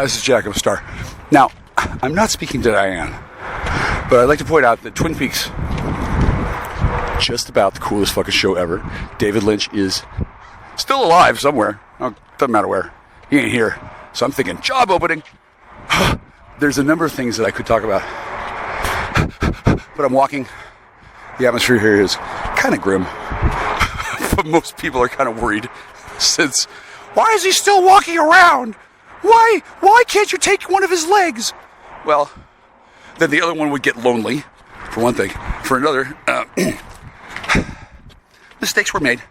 This is Jack, I'm a star. Now, I'm not speaking to Diane, but I'd like to point out that Twin Peaks, just about the coolest fucking show ever. David Lynch is still alive somewhere. Oh, doesn't matter where. He ain't here. So I'm thinking, job opening. There's a number of things that I could talk about. But I'm walking. The atmosphere here is kind of grim. But most people are kind of worried since, why is he still walking around? Why can't you take one of his legs? Well, then the other one would get lonely, for one thing. For another, mistakes were made,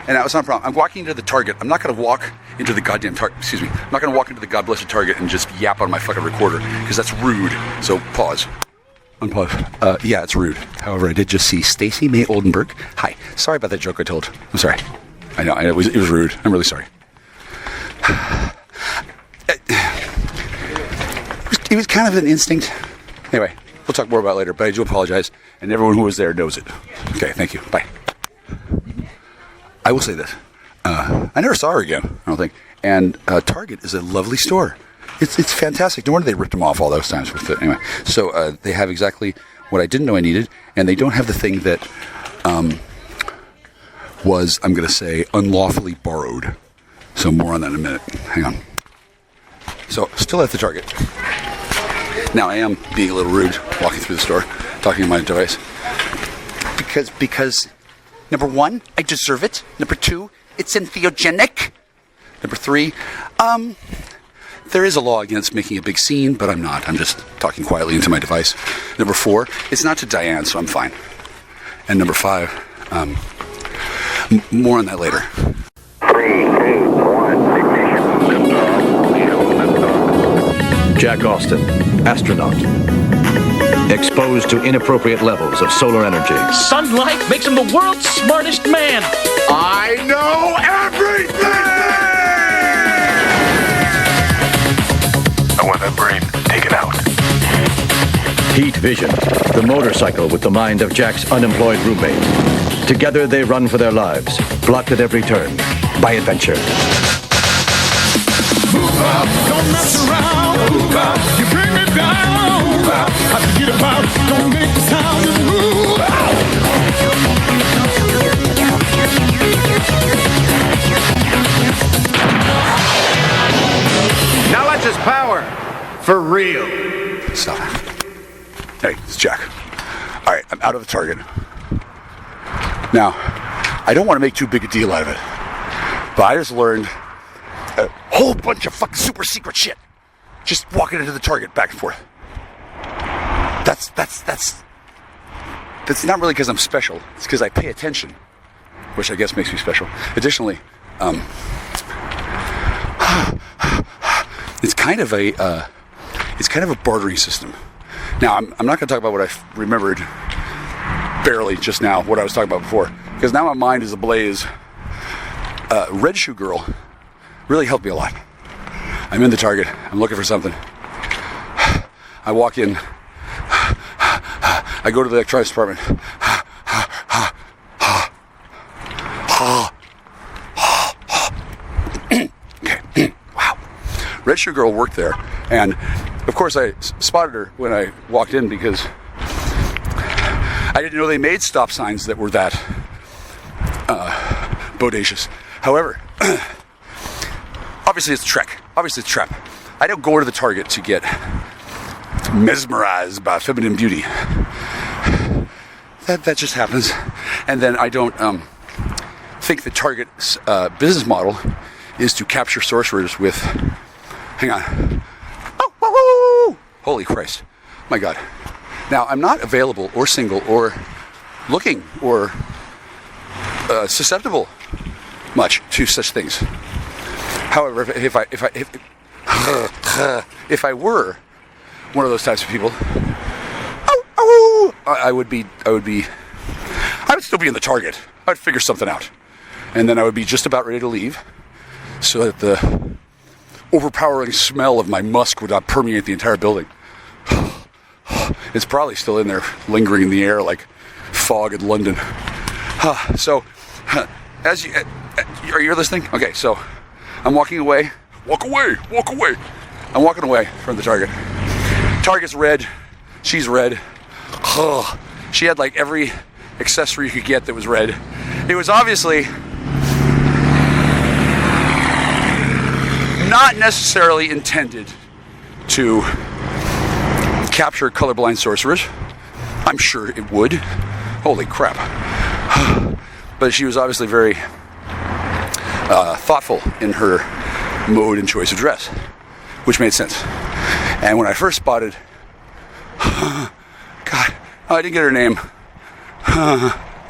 and that was not a problem. I'm walking into the Target. I'm not going to walk into the goddamn Target. Excuse me. I'm not going to walk into the God blessed Target and just yap on my fucking recorder, because that's rude. So pause. Unpause. Yeah, it's rude. However, I did just see Stacey May Oldenburg. Hi. Sorry about that joke I told. I'm sorry. I know it was rude. I'm really sorry. It was kind of an instinct. Anyway, we'll talk more about it later, but I do apologize, and everyone who was there knows it. Okay, thank you. Bye. I will say this. I never saw her again, I don't think. And Target is a lovely store. It's fantastic. No wonder they ripped them off all those times with it. Anyway, so they have exactly what I didn't know I needed, and they don't have the thing that was, I'm going to say, unlawfully borrowed. So more on that in a minute. Hang on. So, still at the Target. Now, I am being a little rude walking through the store, talking on my device. Because, number one, I deserve it. Number two, it's entheogenic. Number three, there is a law against making a big scene, but I'm not. I'm just talking quietly into my device. Number four, it's not to Diane, so I'm fine. And number five, more on that later. 3, 2, 1, ignition. Jack Austin, astronaut. Exposed to inappropriate levels of solar energy. Sunlight makes him the world's smartest man. I know everything! I want that brain taken out. Heat Vision, the motorcycle with the mind of Jack's unemployed roommate. Together they run for their lives, blocked at every turn by adventure. Move out, don't mess around. Move out, you bring me down. Move out, I forget about, don't make the sound and move out. Knowledge is power, for real. Stop. Hey, it's Jack. All right, I'm out of the Target. Now, I don't want to make too big a deal out of it, but I just learned a whole bunch of fucking super secret shit just walking into the Target back and forth. That's not really because I'm special. It's because I pay attention, which I guess makes me special. Additionally, it's kind of a bartering system. Now, I'm not going to talk about what I remembered barely just now, what I was talking about before, because now my mind is ablaze. Red Shoe Girl really helped me a lot. I'm in the Target. I'm looking for something. I walk in. I go to the electronics department. Okay. Wow. Red Shoe Girl worked there, and of course I spotted her when I walked in because I didn't know they made stop signs that were that bodacious. However, obviously it's a trek. Obviously it's a trap. I don't go to the Target to get mesmerized by feminine beauty. That just happens. And then I don't think the Target's business model is to capture sorcerers with, hang on. Oh, holy Christ. My God. Now, I'm not available or single or looking or susceptible much to such things. However, if I were one of those types of people, I would still be in the Target. I would figure something out. And then I would be just about ready to leave so that the overpowering smell of my musk would not permeate the entire building. It's probably still in there, lingering in the air like fog in London. So, as you, are you listening? Okay, so I'm walking away. Walk away. I'm walking away from the target. Target's red. She's red. She had like every accessory you could get that was red. It was obviously not necessarily intended to capture colorblind sorcerers. I'm sure it would. Holy crap. But she was obviously very thoughtful in her mode and choice of dress, which made sense. And when I first spotted, God, I didn't get her name.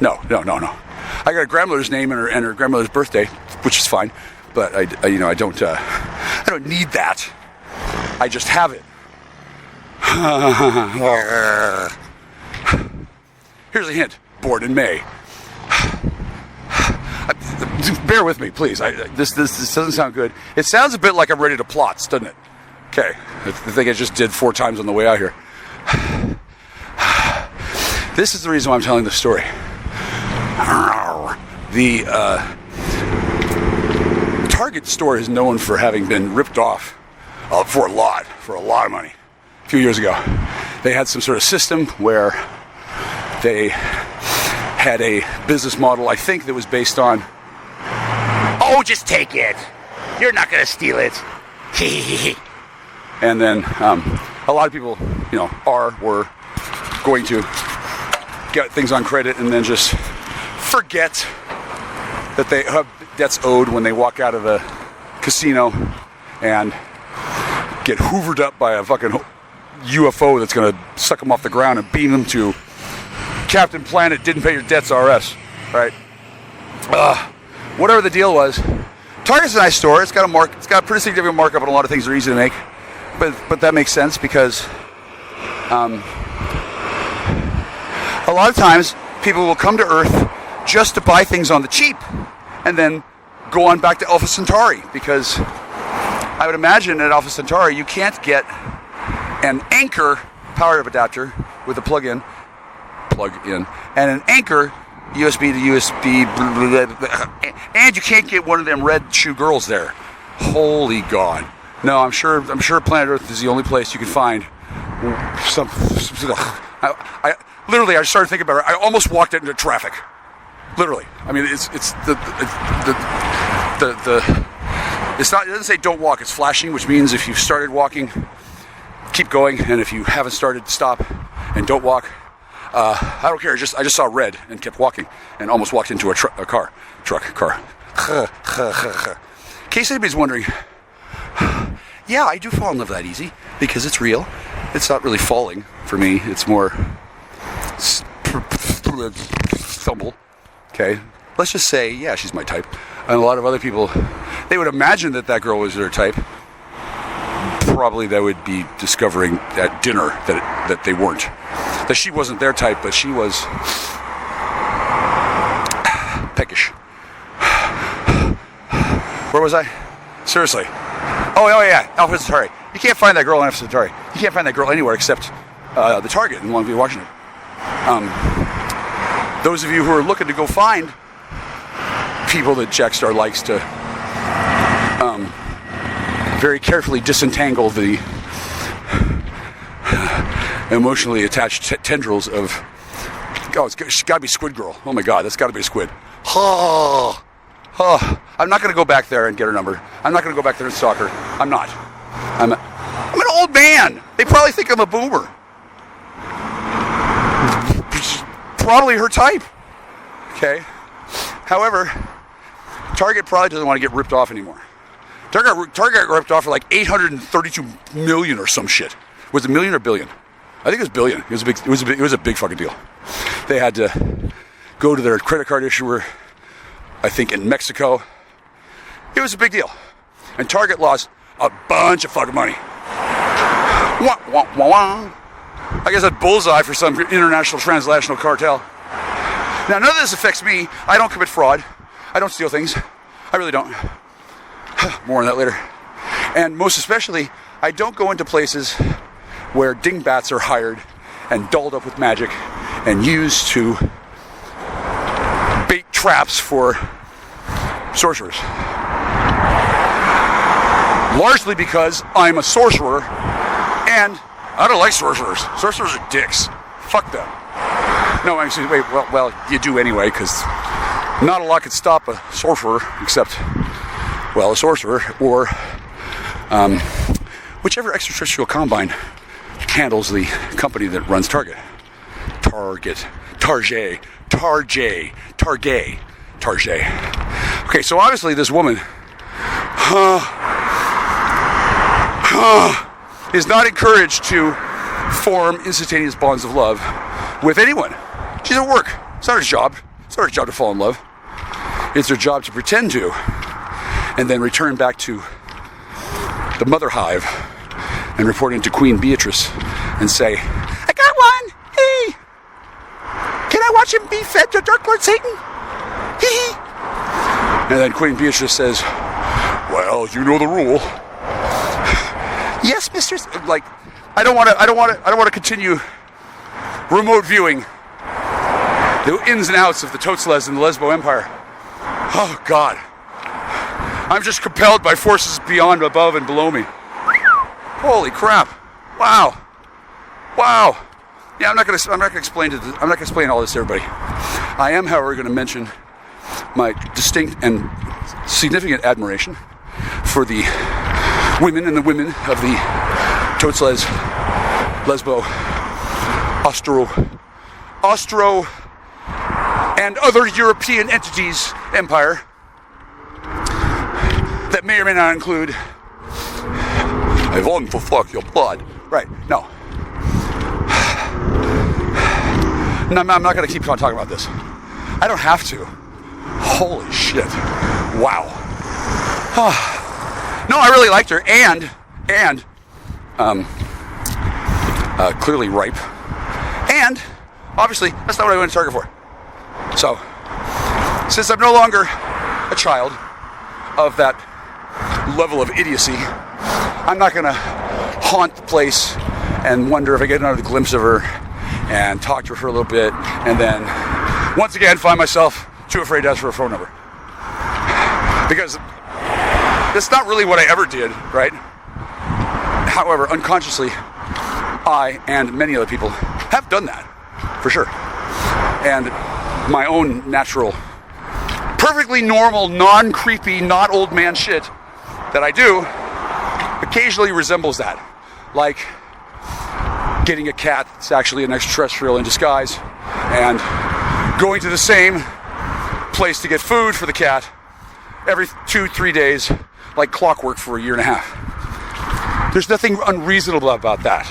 No. I got her grandmother's name and her grandmother's birthday, which is fine. But I don't need that. I just have it. Here's a hint. Born in May. Bear with me, please. This doesn't sound good. It sounds a bit like I'm ready to plot, doesn't it? Okay. I think I just did 4 times on the way out here. This is the reason why I'm telling this story. The Target store is known for having been ripped off for a lot of money. A few years ago, they had some sort of system where they had a business model, I think, that was based on, oh, just take it. You're not going to steal it. And then a lot of people, were going to get things on credit and then just forget that they have debts owed when they walk out of the casino and get hoovered up by a fucking UFO that's going to suck them off the ground and beam them to Captain Planet didn't pay your debts RS, right? Whatever the deal was, Target's a nice store. It's got a pretty significant markup on a lot of things that are easy to make, but that makes sense because a lot of times people will come to Earth just to buy things on the cheap and then go on back to Alpha Centauri, because I would imagine at Alpha Centauri you can't get an Anchor power adapter with a plug-in and an Anchor USB to USB, and you can't get one of them red shoe girls there. Holy God. No, I'm sure Planet Earth is the only place you can find some I literally, I started thinking about it. I almost walked into traffic. Literally. I mean, it's not, it doesn't say don't walk, it's flashing, which means if you've started walking, keep going, and if you haven't started, stop and don't walk. I don't care. I just saw red and kept walking and almost walked into a car. In case anybody's wondering, yeah, I do fall in love that easy because it's real. It's not really falling for me. It's more stumble. Okay, let's just say, yeah, she's my type. And a lot of other people, they would imagine that girl was their type. Probably they would be discovering at dinner that they weren't. That she wasn't their type, but she was peckish. Where was I? Seriously. Oh yeah, Alpha Centauri. You can't find that girl in Alpha Centauri. You can't find that girl anywhere except the Target in Longview, Washington. Those of you who are looking to go find people that Jackstar likes to very carefully disentangle the emotionally attached tendrils of, it's got to be Squid Girl. Oh my God, that's got to be a squid. I'm not going to go back there and get her number. I'm not going to go back there and stalk her. I'm not. I'm an old man. They probably think I'm a boomer. Probably her type. Okay. However, Target probably doesn't want to get ripped off anymore. Target got ripped off for like $832 million or some shit. Was it million or billion? I think it was billion. It was a big fucking deal. They had to go to their credit card issuer, I think in Mexico. It was a big deal. And Target lost a bunch of fucking money. Wah, wah, wah, wah. I guess that's bullseye for some international transnational cartel. Now, none of this affects me. I don't commit fraud. I don't steal things. I really don't. More on that later. And most especially, I don't go into places where dingbats are hired and dolled up with magic and used to bait traps for sorcerers. largely because I'm a sorcerer, and I don't like sorcerers. Sorcerers are dicks. Fuck them. No, actually, wait, well, you do anyway, because not a lot can stop a sorcerer except, well, a sorcerer, or whichever extraterrestrial combine handles the company that runs Target. Target. Okay, so obviously this woman is not encouraged to form instantaneous bonds of love with anyone. She's at work. It's not her job. It's not her job to fall in love. It's her job to pretend to, and then return back to the mother hive and report into Queen Beatrice and say, I got one! Hey! Can I watch him be fed to Dark Lord Satan? Hee. And then Queen Beatrice says, well, you know the rule. Yes, mistress. Like, I don't want to continue remote viewing the ins and outs of the Totsles and the Lesbo Empire. Oh God. I'm just compelled by forces beyond, above, and below me. Holy crap. Wow. Yeah, I'm not gonna explain all this to everybody. I am, however, gonna mention my distinct and significant admiration for the women of the Totsles, Lesbo, Austro, and other European entities empire that may or may not include I want to fuck your blood. Right, no. No, I'm not going to keep on talking about this. I don't have to. Holy shit. Wow. No, I really liked her, and clearly ripe. And, obviously, that's not what I went to Target for. So, since I'm no longer a child of that level of idiocy, I'm not going to haunt the place and wonder if I get another glimpse of her and talk to her for a little bit, and then once again find myself too afraid to ask for a phone number. Because that's not really what I ever did, right? However, unconsciously, I and many other people have done that, for sure. And my own natural, perfectly normal, non-creepy, not old man shit that I do occasionally resembles that. Like getting a cat that's actually an extraterrestrial in disguise and going to the same place to get food for the cat every 2-3 days, like clockwork, for a year and a half. There's nothing unreasonable about that.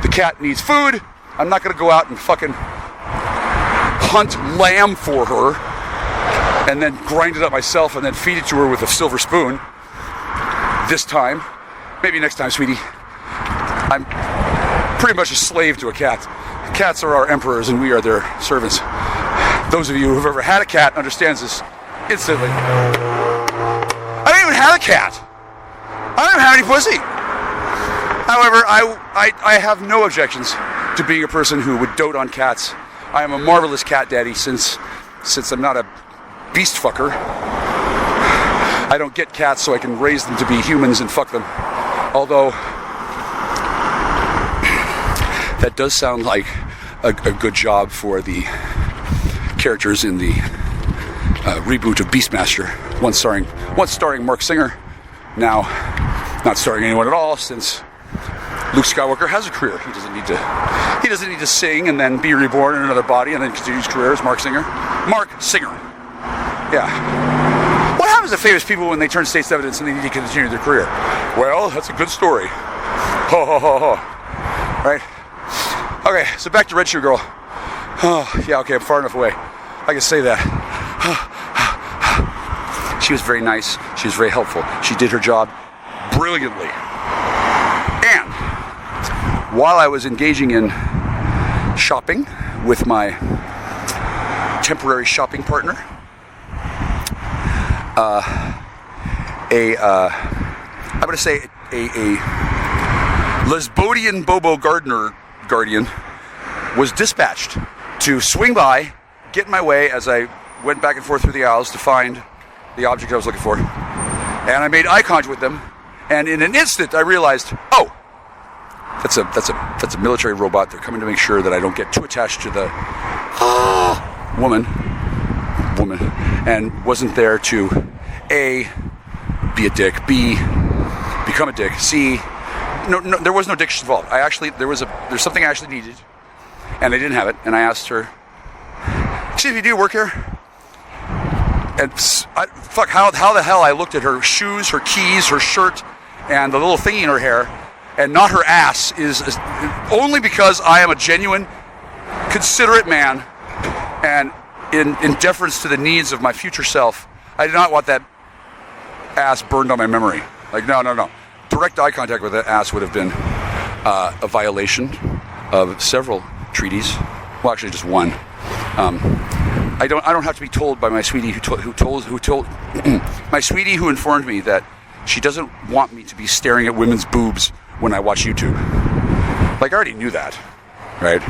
The cat needs food. I'm not going to go out and fucking hunt lamb for her and then grind it up myself and then feed it to her with a silver spoon. This time. Maybe next time, sweetie. I'm pretty much a slave to a cat. Cats are our emperors and we are their servants. Those of you who've ever had a cat understands this instantly. I don't even have a cat. I don't have any pussy. However, I have no objections to being a person who would dote on cats. I am a marvelous cat daddy since I'm not a beast fucker. I don't get cats so I can raise them to be humans and fuck them. Although, that does sound like a good job for the characters in the reboot of Beastmaster, once starring Mark Singer, now not starring anyone at all, since Luke Skywalker has a career. He doesn't need to sing and then be reborn in another body and then continue his career as Mark Singer. Yeah. What happens to famous people when they turn state's evidence and they need to continue their career? Well, that's a good story. Ho ho ho ho. Right? Okay, so back to Red Shoe Girl. Oh, yeah, okay, I'm far enough away. I can say that. She was very nice. She was very helpful. She did her job brilliantly. And while I was engaging in shopping with my temporary shopping partner, I'm going to say a Lesbodian Bobo Guardian was dispatched to swing by, get in my way as I went back and forth through the aisles to find the object I was looking for. And I made eye contact with them, And in an instant, I realized, oh, that's a military robot. They're coming to make sure that I don't get too attached to the woman, and wasn't there to A, be a dick, B, become a dick, C, no, there was no dick involved. There's something I actually needed, and I didn't have it, and I asked her, excuse me, do you work here? And how the hell I looked at her shoes, her keys, her shirt, and the little thingy in her hair, and not her ass, is only because I am a genuine, considerate man, and in deference to the needs of my future self, I did not want that ass burned on my memory. Like, no. Direct eye contact with that ass would have been a violation of several treaties. Well, actually, just one. I don't have to be told by my sweetie who told my sweetie who informed me that she doesn't want me to be staring at women's boobs when I watch YouTube. Like, I already knew that, right?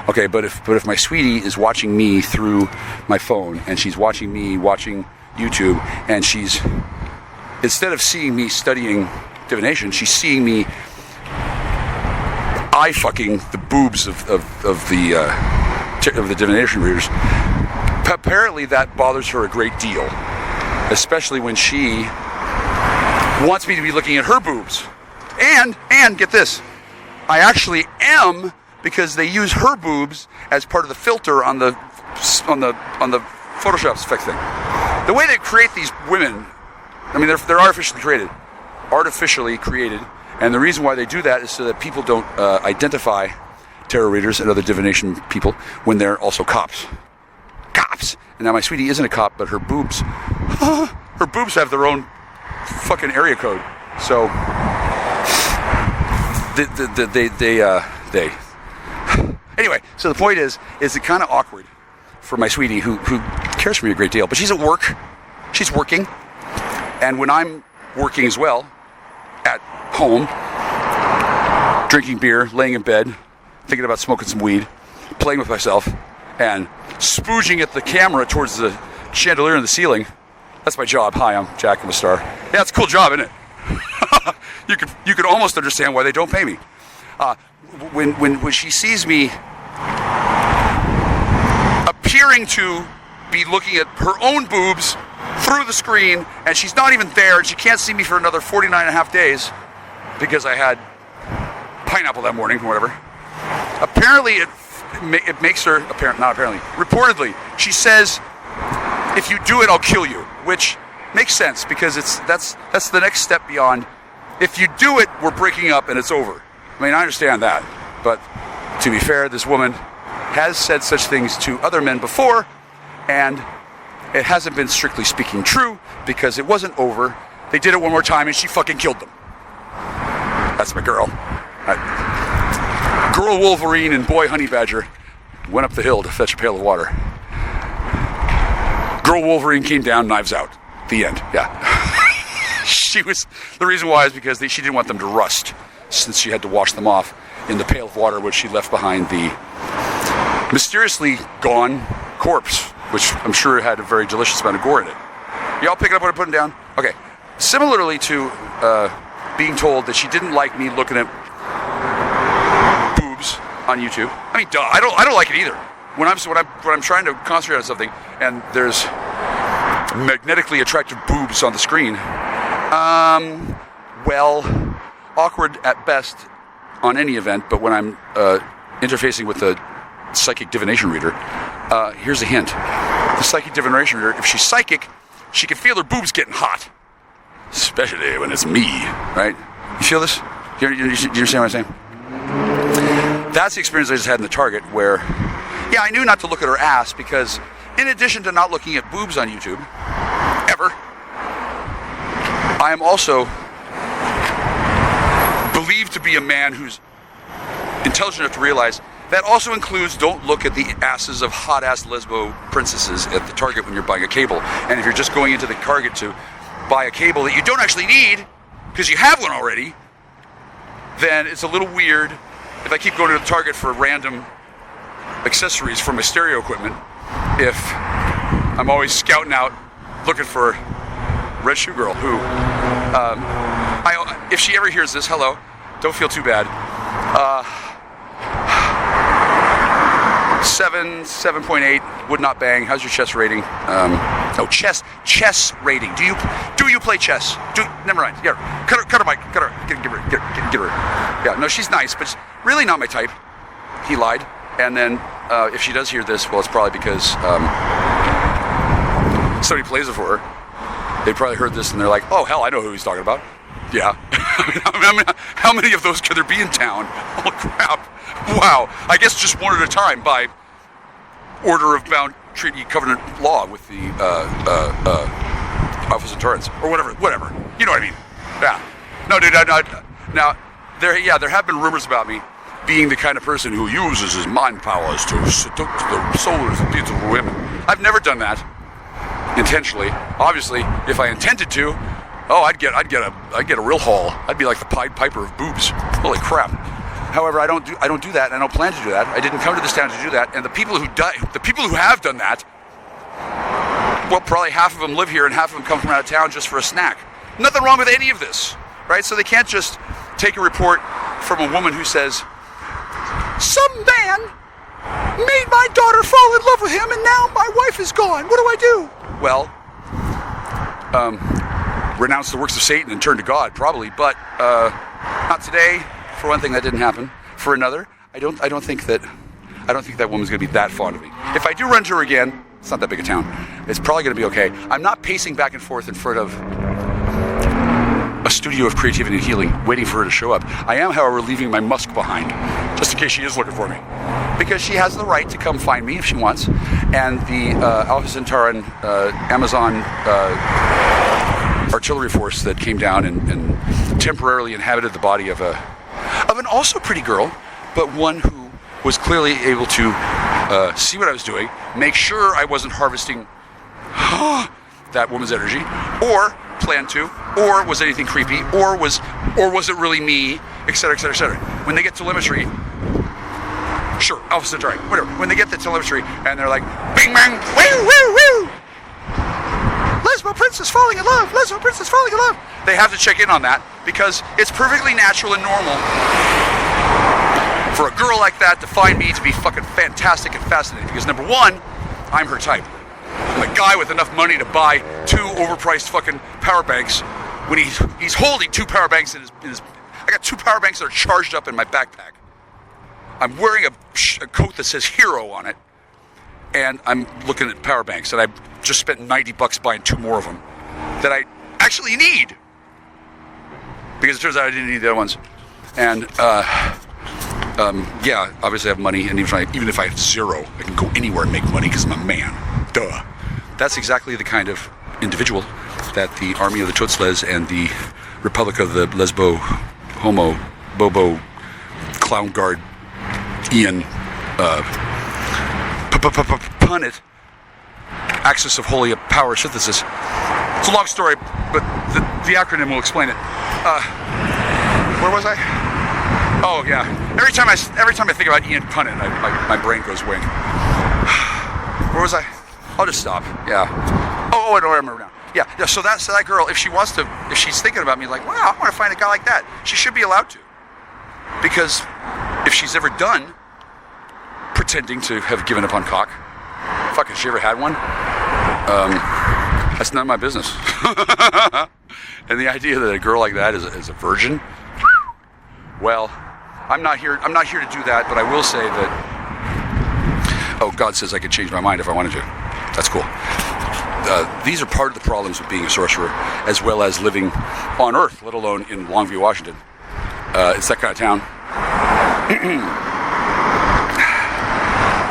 Okay, but if my sweetie is watching me through my phone and she's watching me watching YouTube, and she's, instead of seeing me studying divination, she's seeing me eye fucking the boobs of the divination readers. Apparently that bothers her a great deal, especially when she wants me to be looking at her boobs. And get this, I actually am, because they use her boobs as part of the filter on the Photoshop effect thing. The way they create these women, I mean, they're artificially created, and the reason why they do that is so that people don't identify tarot readers and other divination people when they're also cops. And now my sweetie isn't a cop, but her boobs have their own fucking area code. So they. Anyway, so the point is it kind of awkward for my sweetie who cares for me a great deal, but she's at work. She's working, and when I'm working as well, at home, drinking beer, laying in bed, thinking about smoking some weed, playing with myself, and spooging at the camera towards the chandelier in the ceiling. That's my job. Hi, I'm Jack. I'm a star. Yeah, it's a cool job, isn't it? You could almost understand why they don't pay me. When she sees me appearing to be looking at her own boobs through the screen, and she's not even there, and she can't see me for another 49 and a half days because I had pineapple that morning or whatever. Apparently it makes her, reportedly, she says, if you do it, I'll kill you, which makes sense, because that's the next step beyond, if you do it, we're breaking up and it's over. I mean, I understand that, but to be fair, this woman has said such things to other men before, and it hasn't been strictly speaking true, because it wasn't over. They did it one more time and she fucking killed them. That's my girl. Girl Wolverine and boy Honey Badger went up the hill to fetch a pail of water. Girl Wolverine came down, knives out. The end. Yeah. The reason why is because she didn't want them to rust, since she had to wash them off in the pail of water which she left behind the mysteriously gone corpse, which I'm sure had a very delicious amount of gore in it. Y'all picking up what I'm putting down? Okay. Similarly to being told that she didn't like me looking at boobs on YouTube. I mean, duh, I don't like it either. When I'm trying to concentrate on something and there's magnetically attractive boobs on the screen, well, awkward at best on any event, but when I'm interfacing with a psychic divination reader, here's a hint. The psychic divination reader, if she's psychic, she can feel her boobs getting hot. Especially when it's me, right? You feel this? Do you understand what I'm saying? That's the experience I just had in the Target, where, yeah, I knew not to look at her ass, because in addition to not looking at boobs on YouTube, ever, I am also believed to be a man who's intelligent enough to realize that also includes, don't look at the asses of hot-ass lesbo princesses at the Target when you're buying a cable. And if you're just going into the Target to buy a cable that you don't actually need, because you have one already, then it's a little weird if I keep going to the Target for random accessories for my stereo equipment, if I'm always scouting out looking for Red Shoe Girl, who if she ever hears this, hello, don't feel too bad. 7.8, would not bang. How's your chess rating? Chess rating. Do you play chess? Never mind. Yeah, cut her mic. Cut her. Get her. Yeah, no, she's nice, but really not my type. He lied. And then if she does hear this, well, it's probably because somebody plays it for her. They probably heard this and they're like, oh hell, I know who he's talking about. Yeah. I mean, how many of those could there be in town? Oh crap. Wow. I guess just one at a time by order of bound treaty covenant law with the Office of Torrents or whatever. You know what I mean? Yeah. No, dude. Now, there have been rumors about me being the kind of person who uses his mind powers to seduce the souls of beautiful women. I've never done that intentionally. Obviously, if I intended to, I'd get a real haul. I'd be like the Pied Piper of boobs. Holy crap. However, I don't do that, and I don't plan to do that. I didn't come to this town to do that. And the people who have done that, well, probably half of them live here and half of them come from out of town just for a snack. Nothing wrong with any of this, right? So they can't just take a report from a woman who says, some man made my daughter fall in love with him and now my wife is gone. What do I do? Well, renounce the works of Satan and turn to God, probably, but not today. For one thing, that didn't happen. For another, I don't think that woman's going to be that fond of me. If I do run to her again, it's not that big a town. It's probably going to be okay. I'm not pacing back and forth in front of a studio of creativity and healing, waiting for her to show up. I am, however, leaving my musk behind, just in case she is looking for me, because she has the right to come find me if she wants. And the Alpha Centauran Amazon artillery force that came down and temporarily inhabited the body of an also pretty girl, but one who was clearly able to see what I was doing, make sure I wasn't harvesting that woman's energy, or plan to, or was anything creepy, or was it really me, etc., etc., etc. When they get telemetry, sure, Alpha Centauri, whatever. When they get the telemetry and they're like, bing bang, woo woo woo, Lesbo Princess falling in love, Lesbo Princess falling in love. They have to check in on that because it's perfectly natural and normal for a girl like that to find me to be fucking fantastic and fascinating. Because number one, I'm her type. I'm a guy with enough money to buy 2 overpriced fucking power banks when he's holding 2 power banks in his. I got 2 power banks that are charged up in my backpack. I'm wearing a coat that says Hero on it, and I'm looking at power banks, and I just spent $90 buying 2 more of them that I actually need, because it turns out I didn't need the other ones. And yeah, obviously I have money, and even if I have 0, I can go anywhere and make money because I'm a man. Duh. That's exactly the kind of individual that the Army of the Tootsles and the Republic of the Lesbo Homo Bobo Clown Guard Ian Punit Axis of Holy Power Synthesis. It's a long story, but the acronym will explain it. Where was I? Oh yeah. Every time I think about Ian Punit, my brain goes wing. Where was I? I'll just stop. Yeah. Oh, I don't remember now. Yeah. So that girl, if she's thinking about me like, wow, I want to find a guy like that, she should be allowed to. Because if she's ever done pretending to have given up on cock, fuck, has she ever had one? That's none of my business. And the idea that a girl like that is a virgin, well, I'm not here to do that, but I will say that, oh, God says I could change my mind if I wanted to. That's cool. These are part of the problems with being a sorcerer, as well as living on Earth, let alone in Longview, Washington. It's that kind of town.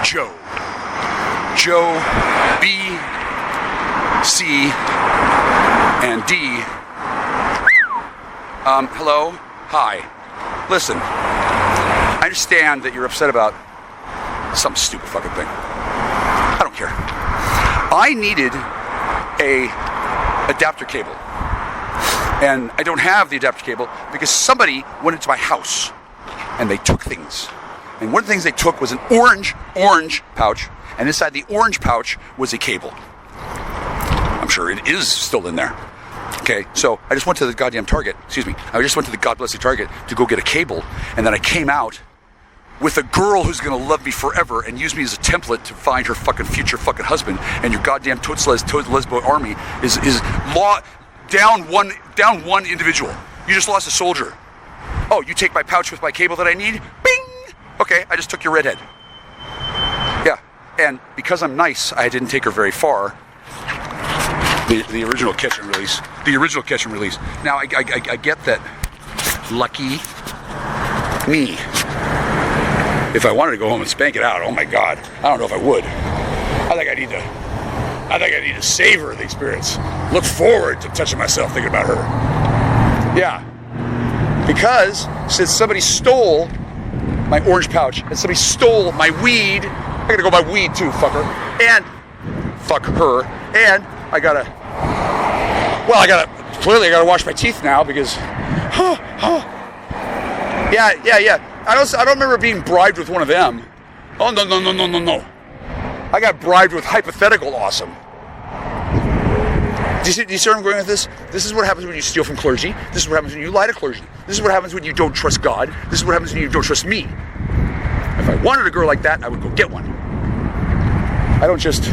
Joe, B, C, and D. Hello? Hi. Listen, I understand that you're upset about some stupid fucking thing. I don't care. I needed a adapter cable. And I don't have the adapter cable because somebody went into my house and they took things. And one of the things they took was an orange pouch, and inside the orange pouch was a cable. I'm sure it is still in there. Okay, so I just went to the goddamn Target, I just went to the God bless you Target to go get a cable, and then I came out with a girl who's gonna love me forever and use me as a template to find her fucking future fucking husband, and your goddamn lesbo army is down one individual. You just lost a soldier. Oh, you take my pouch with my cable that I need? Bing! Okay, I just took your redhead. Yeah, and because I'm nice, I didn't take her very far. The original catch and release. Now, I get that. Lucky me. If I wanted to go home and spank it out, oh my God, I don't know if I would. I think I need to savor the experience. Look forward to touching myself, thinking about her. Yeah. Because since somebody stole my orange pouch and somebody stole my weed, I gotta go buy weed too, fucker. And fuck her. And I gotta wash my teeth now because yeah. I don't remember being bribed with one of them. Oh no. I got bribed with hypothetical awesome. Do you see where I'm going with this? This is what happens when you steal from clergy. This is what happens when you lie to clergy. This is what happens when you don't trust God. This is what happens when you don't trust me. If I wanted a girl like that, I would go get one. I don't just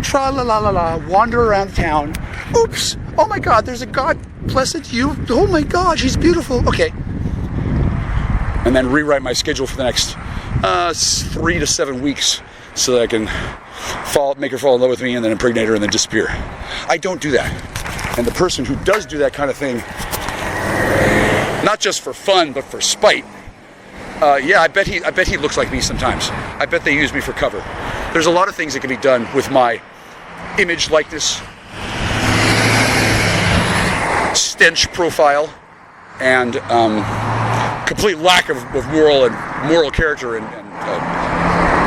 tra-la-la-la-la, wander around town. Oops, oh my God, there's a God blessed you. Oh my God, she's beautiful. Okay. And then rewrite my schedule for the next 3 to 7 weeks so that I can make her fall in love with me and then impregnate her and then disappear. I don't do that. And the person who does do that kind of thing, not just for fun, but for spite, I bet he looks like me sometimes. I bet they use me for cover. There's a lot of things that can be done with my image likeness, stench profile, and complete lack of moral character and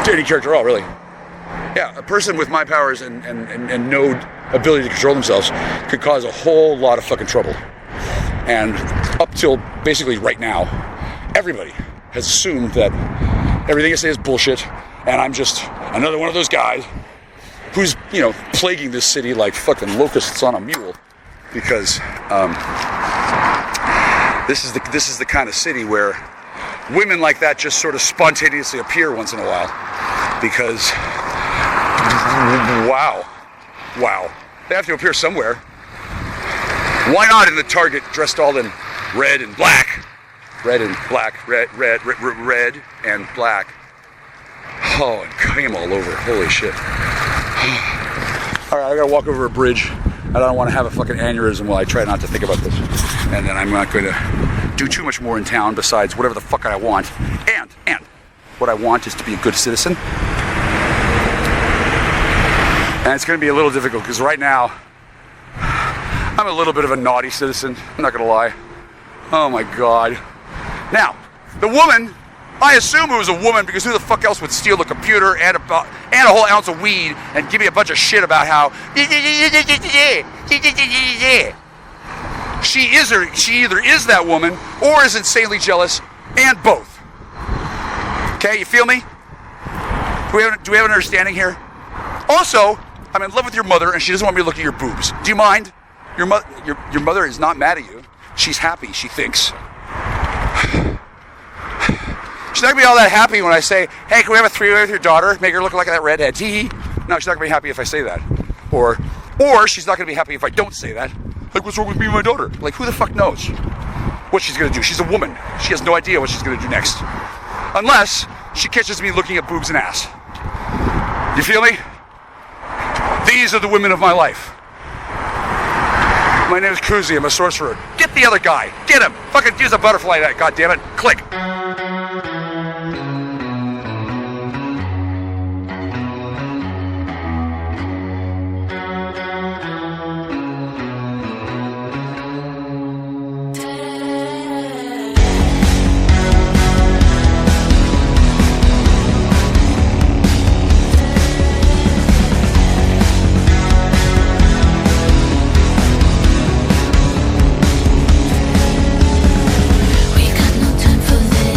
any character at all, really. Yeah, a person with my powers and no ability to control themselves could cause a whole lot of fucking trouble. And up till basically right now, everybody has assumed that everything I say is bullshit, and I'm just another one of those guys who's, plaguing this city like fucking locusts on a mule, because this is the kind of city where women like that just sort of spontaneously appear once in a while, because wow, they have to appear somewhere. Why not in the Target dressed all in red and black? Red and black. Oh, and cream all over. Holy shit. All right, I gotta walk over a bridge. I don't want to have a fucking aneurysm while I try not to think about this. And then I'm not going to do too much more in town besides whatever the fuck I want. And what I want is to be a good citizen. And it's going to be a little difficult because right now I'm a little bit of a naughty citizen. I'm not going to lie. Oh my God. Now, the woman, I assume it was a woman because who the fuck else would steal a computer and a whole ounce of weed and give me a bunch of shit about how she either is that woman or is insanely jealous, and both. Okay, you feel me? Do we have an understanding here? Also, I'm in love with your mother and she doesn't want me to look at your boobs. Do you mind? Your mother is not mad at you. She's happy, she thinks. She's not gonna be all that happy when I say, hey, can we have a three-way with your daughter? Make her look like that redhead. Tee. No, she's not gonna be happy if I say that. Or she's not gonna be happy if I don't say that. Like, what's wrong with me and my daughter? Like, who the fuck knows what she's gonna do? She's a woman. She has no idea what she's gonna do next. Unless she catches me looking at boobs and ass. You feel me? These are the women of my life. My name is Kuczi. I'm a sorcerer. Get the other guy. Get him. Fucking use a butterfly net, goddammit. Click. We got no time for this.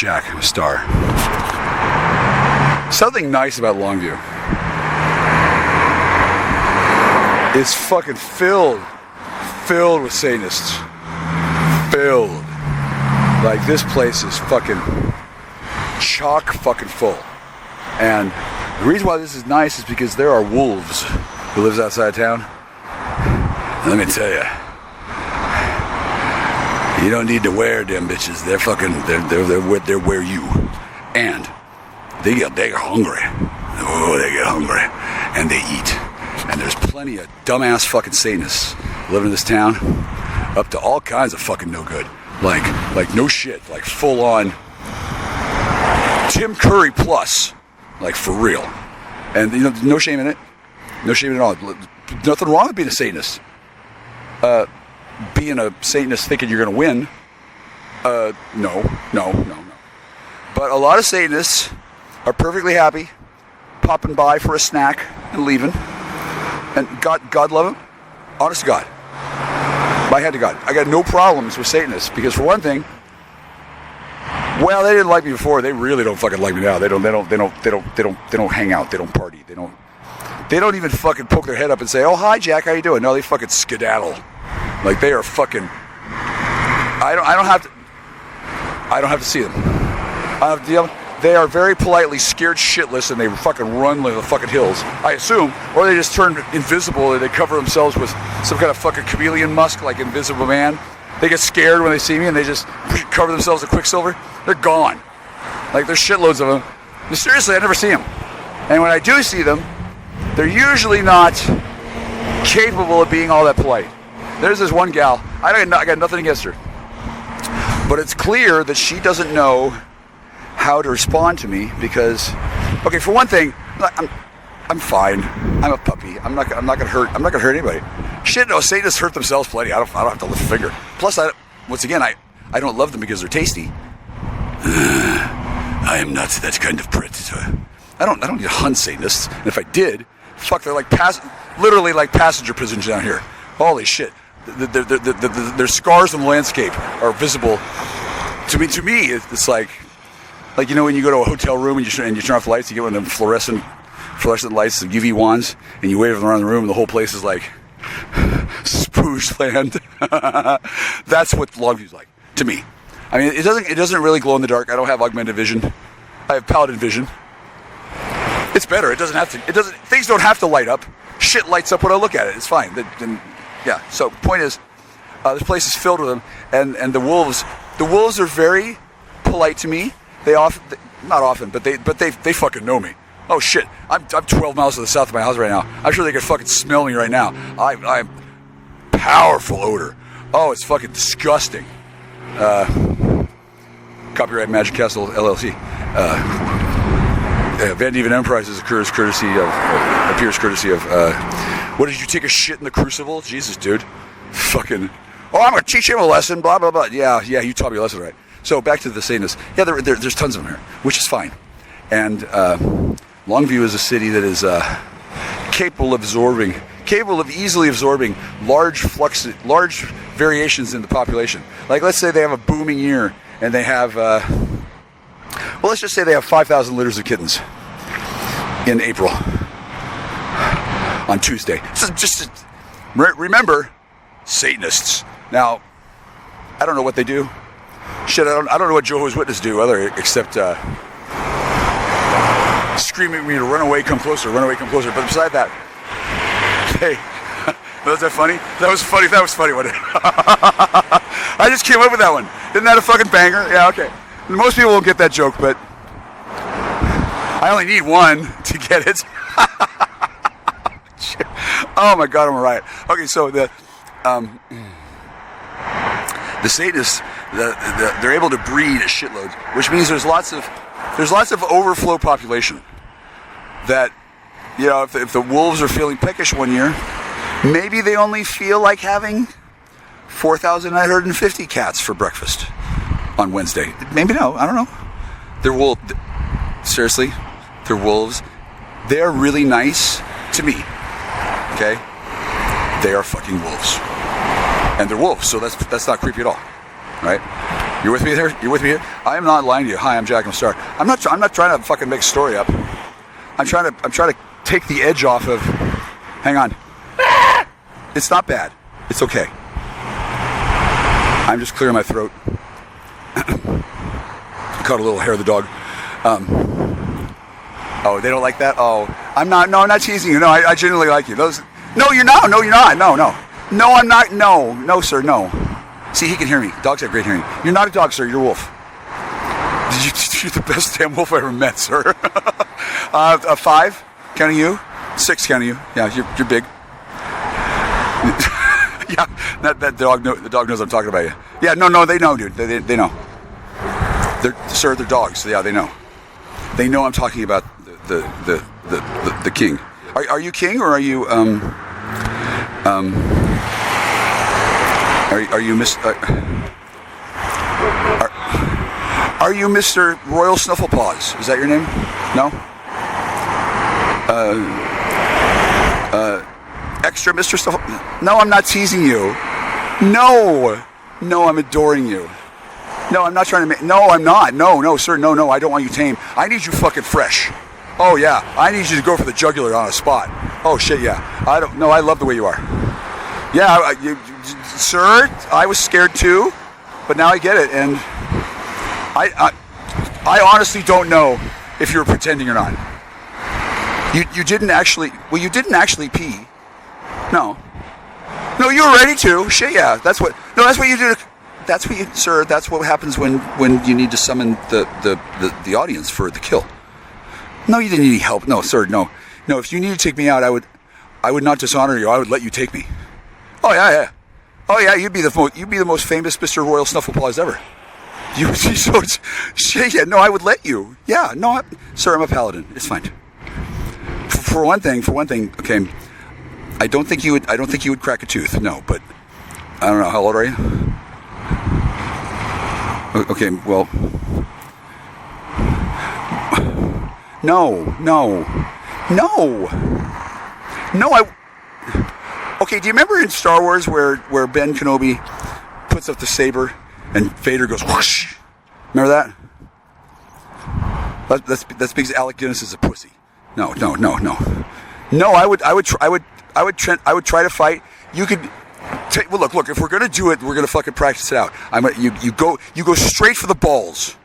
Jackstar. Something nice about Longview. It's fucking filled with Satanists. Filled. Like, this place is fucking chock fucking full. And the reason why this is nice is because there are wolves who lives outside of town. And let me tell you, you don't need to wear them bitches. They're fucking, they're where you. And they get hungry. Oh, they get hungry. And they eat. And there's plenty of dumbass fucking Satanists living in this town, up to all kinds of fucking no good. Like no shit. Like full on Tim Curry plus. Like for real. And you know, no shame in it. No shame at all. Nothing wrong with being a Satanist. Being a Satanist thinking you're going to win. No. But a lot of Satanists are perfectly happy popping by for a snack and leaving. And God love them. Honest to God. My hand to God. I got no problems with Satanists because for one thing, well, they didn't like me before. They really don't fucking like me now. They don't hang out. They don't party. They don't even fucking poke their head up and say, "Oh, hi, Jack. How you doing?" No, they fucking skedaddle. Like they are fucking. I don't have to see them. They are very politely scared shitless, and they fucking run like the fucking hills. I assume, or they just turn invisible, or they cover themselves with some kind of fucking chameleon musk, like Invisible Man. They get scared when they see me, and they just cover themselves with Quicksilver. They're gone. Like there's shitloads of them. And seriously, I never see them. And when I do see them, they're usually not capable of being all that polite. There's this one gal. I got nothing against her, but it's clear that she doesn't know how to respond to me because, okay, for one thing, I'm fine. I'm a puppy. I'm not gonna hurt anybody. Shit, no, Satanists hurt themselves plenty. I don't have to lift a finger. Plus, I don't love them because they're tasty. I am not that kind of predator. I don't need to hunt Satanists. And if I did, fuck, they're like literally like passenger pigeons down here. Holy shit. Their scars on the landscape are visible. To me, it's like you know when you go to a hotel room and you turn off the lights, you get one of them fluorescent lights, the UV wands, and you wave them around the room, and the whole place is like spooge land. That's what Longview's like to me. I mean, it doesn't really glow in the dark. I don't have augmented vision. I have paladin vision. It's better. Things don't have to light up. Shit lights up when I look at it. It's fine. Yeah. So point is, this place is filled with them, and the wolves. The wolves are very polite to me. Not often, but they fucking know me. Oh shit! I'm 12 miles to the south of my house right now. I'm sure they could fucking smell me right now. I'm powerful odor. Oh, it's fucking disgusting. Copyright Magic Castle LLC. Van Dieven Enterprises appears courtesy of. What did you take a shit in the Crucible? Jesus, dude. Fucking. Oh, I'm gonna teach him a lesson. Blah blah blah. Yeah. You taught me a lesson, right? So back to the Satanists. Yeah, there's tons of them here, which is fine. And Longview is a city that is capable of easily absorbing large variations in the population. Like, let's say they have a booming year, and they have, let's just say they have 5,000 litters of kittens in April on Tuesday. So just remember, Satanists. Now, I don't know what they do. Shit, I don't know what Jehovah's Witnesses do except screaming at me to run away, come closer. But beside that, hey, was that funny? That was funny, wasn't it? I just came up with that one. Isn't that a fucking banger? Yeah, okay. Most people won't get that joke, but I only need one to get it. Oh my God, I'm a riot. Okay, so the Satanists, they're able to breed a shitload, which means there's lots of overflow population. That, you know, if the wolves are feeling peckish one year, maybe they only feel like having 4,950 cats for breakfast on Wednesday. Maybe no, I don't know. Seriously, they're wolves. They are really nice to me. Okay, they are fucking wolves, and they're wolves, so that's not creepy at all, right? You with me there? You with me here? I am not lying to you. Hi, I'm Jack Star. I'm not trying to fucking make a story up. I'm trying to take the edge off of. Hang on. It's not bad. It's okay. I'm just clearing my throat. Caught a little hair of the dog. Oh, they don't like that? Oh, I'm not teasing you. No, I genuinely like you. No, you're not. No, you're not. No, I'm not. No, sir, no. See, he can hear me. Dogs have great hearing. You're not a dog, sir. You're a wolf. You're the best damn wolf I ever met, sir. 5, counting you. 6, counting you. Yeah, you're big. Yeah, the dog knows I'm talking about you. Yeah, no, they know, dude. They know. They're dogs. Yeah, they know. They know I'm talking about the king. Are you king or are you Are you Mr. Royal Snufflepaws? Is that your name? No? Extra Mr. Snuffle... No, I'm not teasing you. No, I'm adoring you. No, I'm not trying to make... No, I'm not. No, sir. No, I don't want you tame. I need you fucking fresh. Oh, yeah. I need you to go for the jugular on a spot. Oh, shit, yeah. I love the way you are. Yeah, sir, I was scared too, but now I get it, and I honestly don't know if you were pretending or not. You didn't actually. Well, you didn't actually pee. No, you were ready to. Shit, yeah. That's what you do. That's what you, sir. That's what happens when you need to summon the audience for the kill. No, you didn't need help. No, sir. No. If you need to take me out, I would not dishonor you. I would let you take me. Oh yeah. Oh yeah, you'd be the most famous Mr. Royal Snufflepaws ever. Shit, yeah. No, I would let you. Yeah, no, sir, I'm a paladin. It's fine. For one thing, okay. I don't think you would crack a tooth. No, but I don't know. How old are you? Okay, well, no. Okay, do you remember in Star Wars where Ben Kenobi puts up the saber and Vader goes whoosh? Remember that? That's because Alec Guinness is a pussy. No. No, I would try to fight. You could. Well, look. If we're gonna do it, we're gonna fucking practice it out. You go straight for the balls,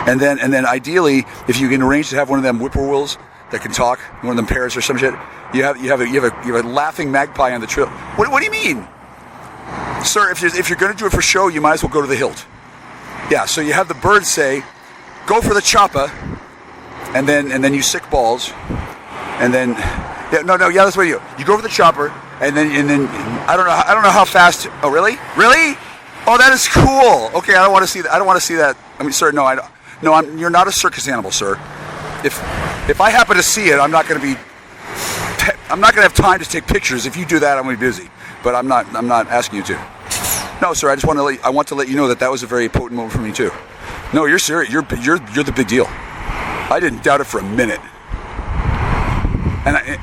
and then ideally, if you can arrange to have one of them whippoorwills that can talk, one of them parrots or some shit. You have a laughing magpie on the trail. What do you mean, sir? If you're going to do it for show, you might as well go to the hilt. Yeah. So you have the bird say, "Go for the choppa," and then you sick balls, and then that's what you do. You go for the chopper, and then I don't know how fast. Oh really? Oh, that is cool. Okay, I don't want to see that. I mean, sir, no, you're not a circus animal, sir. If I happen to see it, I'm not going to have time to take pictures. If you do that, I'm going to be busy. But I'm not asking you to. No, sir. I want to let you know that was a very potent moment for me too. No, you're serious. You're the big deal. I didn't doubt it for a minute. And at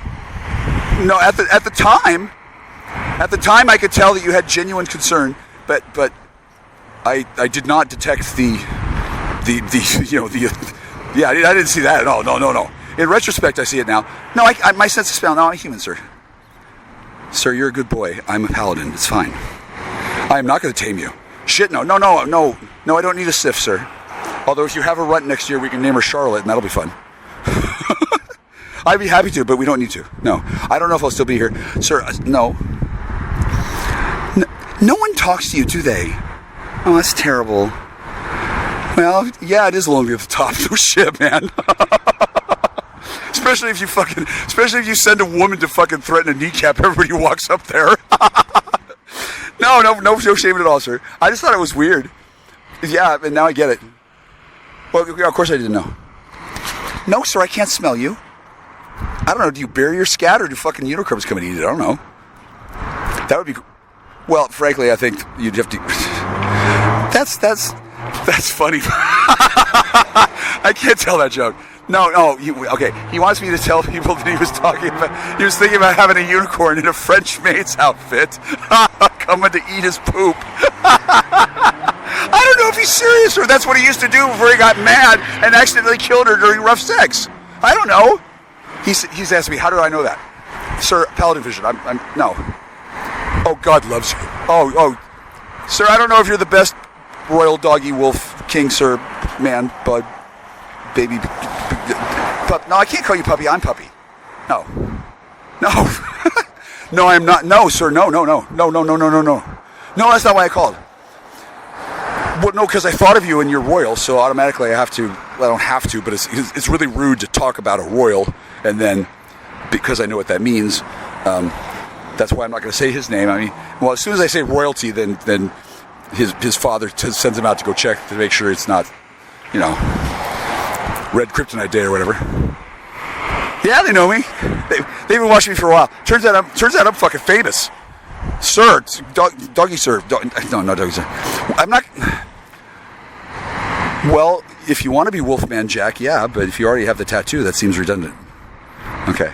the time, I could tell that you had genuine concern, but I did not detect yeah, I didn't see that at all. No. In retrospect, I see it now. No, my sense of smell. No, I'm a human, sir. Sir, you're a good boy. I'm a paladin. It's fine. I am not going to tame you. Shit, no. I don't need a sniff, sir. Although if you have a runt next year, we can name her Charlotte, and that'll be fun. I'd be happy to, but we don't need to. No, I don't know if I'll still be here, sir. No. No one talks to you, do they? Oh, that's terrible. Well, yeah, it is lonely at the top. No shit, man. Especially if you send a woman to fucking threaten a kneecap everybody who walks up there. No shame at all, sir. I just thought it was weird. Yeah, and now I get it. Well, of course I didn't know. No, sir, I can't smell you. I don't know. Do you bury your scat or do fucking unicorns come and eat it? I don't know. That would be. Well, frankly, I think you'd have to. That's funny. I can't tell that joke. No. Okay. He wants me to tell people that he was thinking about having a unicorn in a French maid's outfit. coming to eat his poop. I don't know if he's serious or that's what he used to do before he got mad and accidentally killed her during rough sex. I don't know. He's asked me, how do I know that? Sir, paladin vision. I'm no. Oh, God loves you. Oh, sir, I don't know if you're the best royal doggy wolf king, sir, man, bud, baby, pup. No, I can't call you puppy. I'm puppy. No. No, I'm not. No, sir. No. No, that's not why I called. Well, no, because I thought of you and you're royal, so automatically I have to. Well, I don't have to, but it's really rude to talk about a royal, and then because I know what that means, that's why I'm not going to say his name. I mean, well, as soon as I say royalty, then his father sends him out to go check to make sure it's not, red kryptonite day or whatever. Yeah, they know me. They've been watching me for a while. Turns out I'm fucking famous, sir. Doggy sir. No, doggy sir. I'm not. Well, if you want to be Wolfman Jack, yeah, but if you already have the tattoo, that seems redundant. Okay.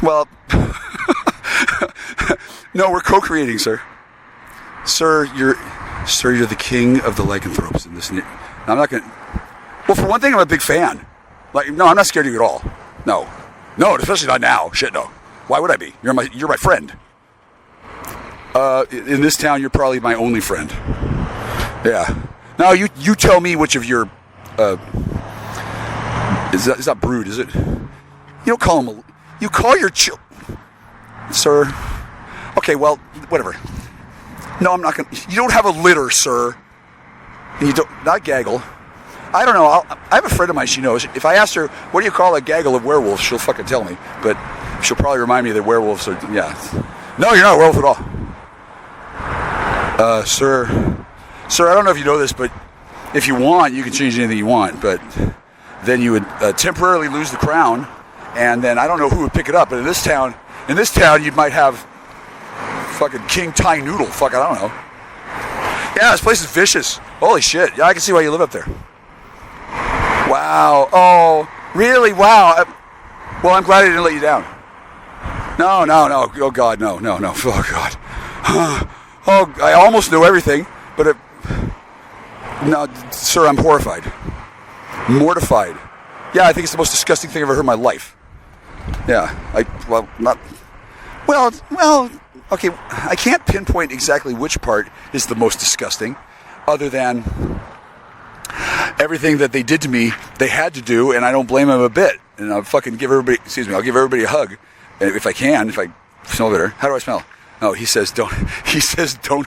Well, no, we're co-creating, sir. Sir, you're the king of the lycanthropes in this. I'm not gonna. Well, for one thing, I'm a big fan. I'm not scared of you at all. No, especially not now. Shit, no. Why would I be? You're my friend. In this town, you're probably my only friend. Yeah. Now you tell me which of your is that brood? Is it? You don't call them. You call your sir. Okay, well, whatever. No, I'm not gonna. You don't have a litter, sir. And you don't not gaggle. I don't know. I have a friend of mine. She knows. If I asked her, what do you call a gaggle of werewolves? She'll fucking tell me. But she'll probably remind me that werewolves are. Yeah. No, you're not a werewolf at all. Sir, I don't know if you know this, but if you want, you can change anything you want. But then you would temporarily lose the crown, and then I don't know who would pick it up. But in this town, you might have fucking King Thai Noodle. Fuck, I don't know. Yeah, this place is vicious. Holy shit. Yeah, I can see why you live up there. Wow. Oh, really? Wow. Well, I'm glad I didn't let you down. No. Oh, God, no. Oh, God. Oh, I almost know everything, but no, sir, I'm horrified. Mortified. Yeah, I think it's the most disgusting thing I've ever heard in my life. Yeah, okay, I can't pinpoint exactly which part is the most disgusting, other than everything that they did to me, they had to do, and I don't blame them a bit. And I'll fucking I'll give everybody a hug, if I smell better. How do I smell? No, he says don't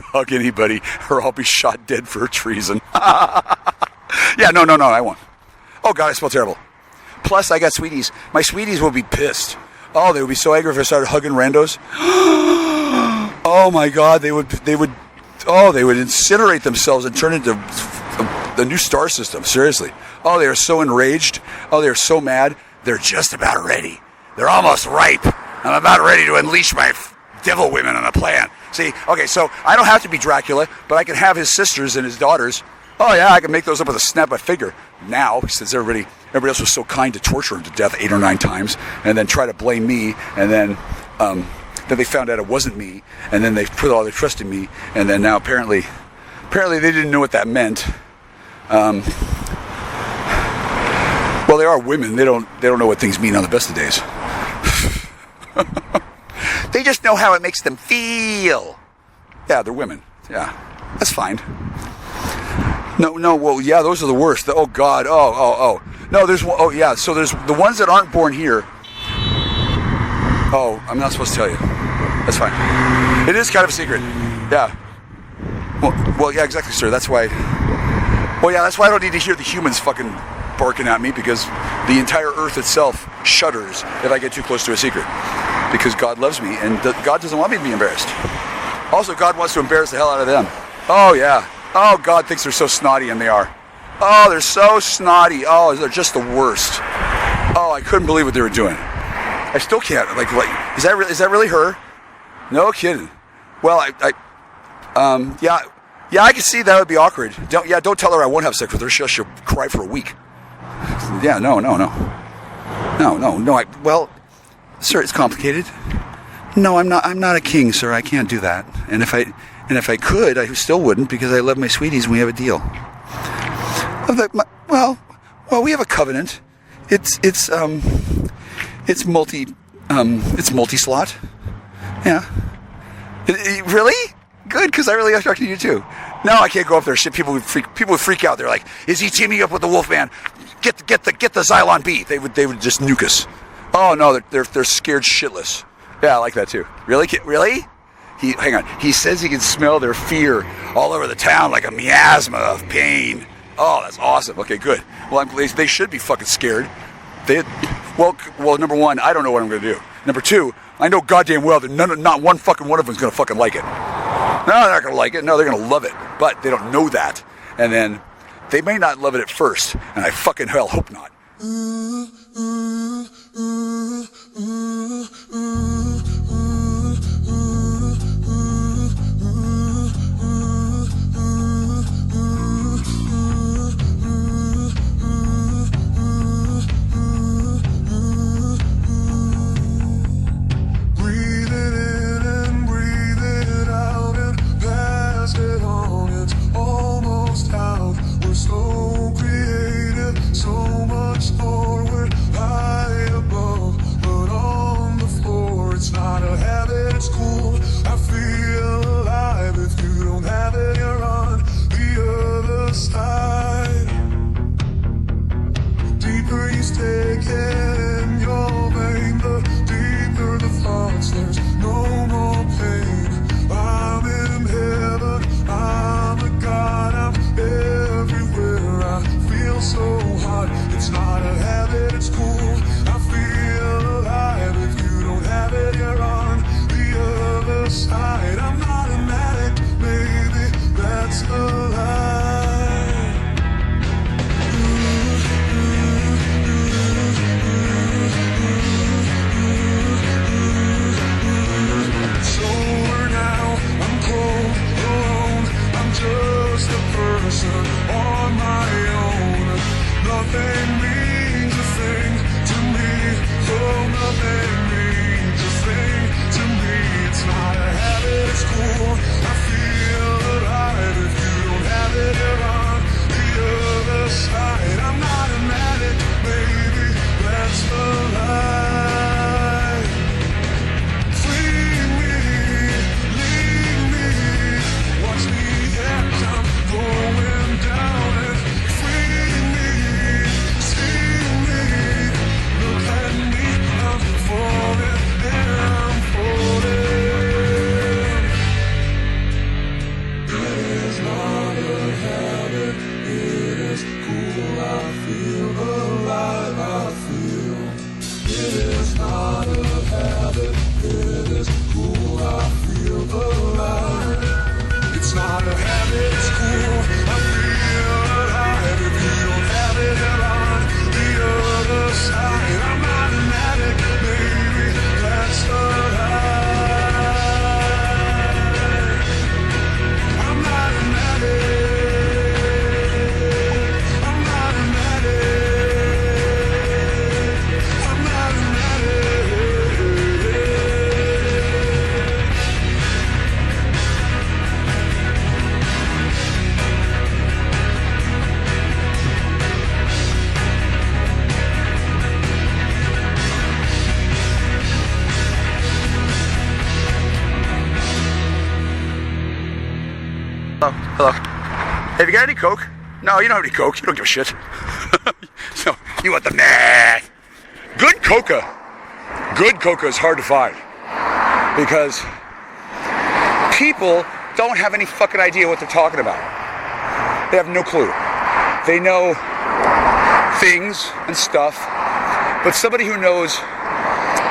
hug anybody, or I'll be shot dead for treason. Yeah, no, I won't. Oh, God, I smell terrible. Plus, I got sweeties. My sweeties will be pissed. Oh, they would be so angry if I started hugging randos. Oh my God, they would incinerate themselves and turn into the new star system. Seriously. Oh, they are so enraged. Oh, they are so mad. They're just about ready. They're almost ripe. I'm about ready to unleash my devil women on a plan. See, okay, so I don't have to be Dracula, but I can have his sisters and his daughters. Oh yeah, I can make those up with a snap of a finger. Now, since everybody else was so kind to torture him to death 8 or 9 times, and then try to blame me, and then they found out it wasn't me, and then they put all their trust in me, and then now apparently they didn't know what that meant. Well, they are women. They don't know what things mean on the best of days. They just know how it makes them feel. Yeah, they're women. Yeah, that's fine. No, well, yeah, those are the worst. Oh, God. Oh. No, there's one. Oh, yeah, so there's the ones that aren't born here. Oh, I'm not supposed to tell you. That's fine. It is kind of a secret. Yeah. Well, yeah, exactly, sir. That's why. Well, yeah, that's why I don't need to hear the humans fucking barking at me, because the entire earth itself shudders if I get too close to a secret. Because God loves me, and God doesn't want me to be embarrassed. Also, God wants to embarrass the hell out of them. Oh, yeah. Oh, God thinks they're so snotty, and they are. Oh, they're so snotty. Oh, they're just the worst. Oh, I couldn't believe what they were doing. I still can't. Like, is that really her? No kidding. Well, yeah, I can see that would be awkward. Don't tell her I won't have sex with her. She'll cry for a week. Yeah, no. Well, sir, it's complicated. No, I'm not a king, sir. I can't do that. And if I could, I still wouldn't, because I love my sweeties and we have a deal. Well, we have a covenant. It's multi-slot. Yeah. Really? Good, because I really like talking to you too. No, I can't go up there. Shit, people would freak out. They're like, "Is he teaming up with the Wolfman? Get the Xylon B." They would just nuke us. Oh no, they're scared shitless. Yeah, I like that too. Really? Hang on. He says he can smell their fear all over the town like a miasma of pain. Oh, that's awesome. Okay, good. Well, they should be fucking scared. Well, number one, I don't know what I'm going to do. Number two, I know goddamn well that not one fucking one of them is going to fucking like it. No, they're not going to like it. No, they're going to love it. But they don't know that. And then they may not love it at first. And I fucking hell hope not. Hello. Have you got any Coke? No, you don't have any Coke. You don't give a shit. So, you want the meh. Good coca. Good coca is hard to find. Because people don't have any fucking idea what they're talking about. They have no clue. They know things and stuff, but somebody who knows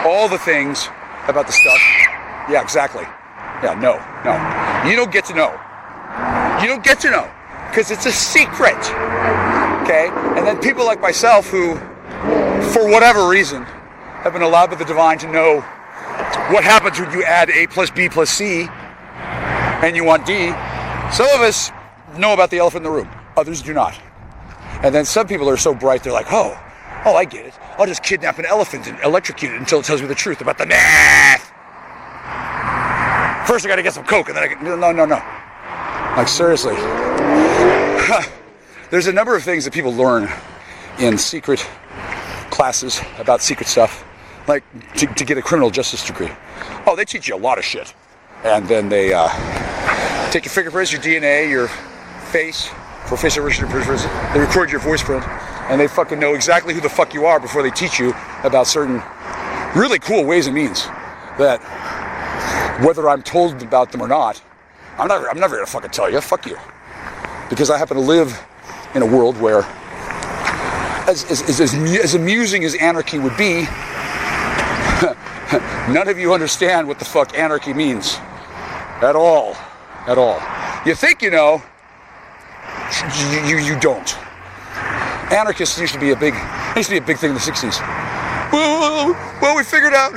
all the things about the stuff, yeah, exactly. Yeah, no. You don't get to know. You don't get to know, because it's a secret, okay? And then people like myself who, for whatever reason, have been allowed by the divine to know what happens when you add A plus B plus C, and you want D. Some of us know about the elephant in the room. Others do not. And then some people are so bright, they're like, oh, I get it. I'll just kidnap an elephant and electrocute it until it tells me the truth about the math. First I gotta get some Coke and then I can, no. Like seriously. There's a number of things that people learn in secret classes about secret stuff, like to get a criminal justice degree. Oh, they teach you a lot of shit. And then they take your fingerprints, your DNA, your face, for facial recognition, they record your voice print, and they fucking know exactly who the fuck you are before they teach you about certain really cool ways and means that, whether I'm told about them or not, I'm never gonna fucking tell you. Fuck you. Because I happen to live in a world where, as amusing as anarchy would be, none of you understand what the fuck anarchy means. At all. You think you know, you don't. Anarchists used to be a big thing in the 60s. Well, we figured out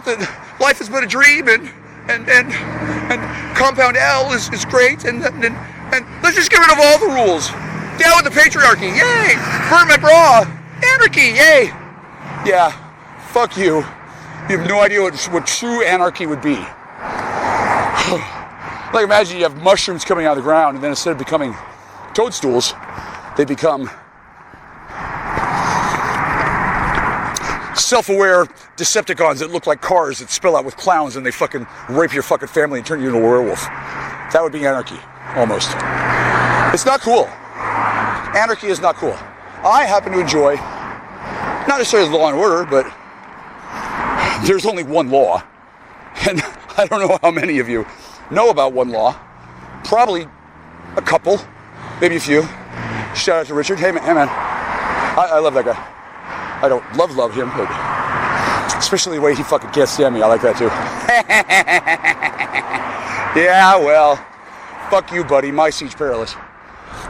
that life is but a dream, and compound L is great, and let's just get rid of all the rules. Down with the patriarchy, yay! Burn my bra, anarchy, yay! Yeah, fuck you. You have no idea what true anarchy would be. Like imagine you have mushrooms coming out of the ground, and then instead of becoming toadstools, they become self-aware Decepticons that look like cars that spill out with clowns, and they fucking rape your fucking family and turn you into a werewolf. That would be anarchy, almost. It's not cool. Anarchy is not cool. I happen to enjoy, not necessarily law and order, but there's only one law. And I don't know how many of you know about one law. Probably a couple, maybe a few. Shout out to Richard. Hey man, I love that guy. I don't love him, but especially the way he fucking can't stand me. I like that too. Yeah, well, fuck you, buddy. My siege perilous.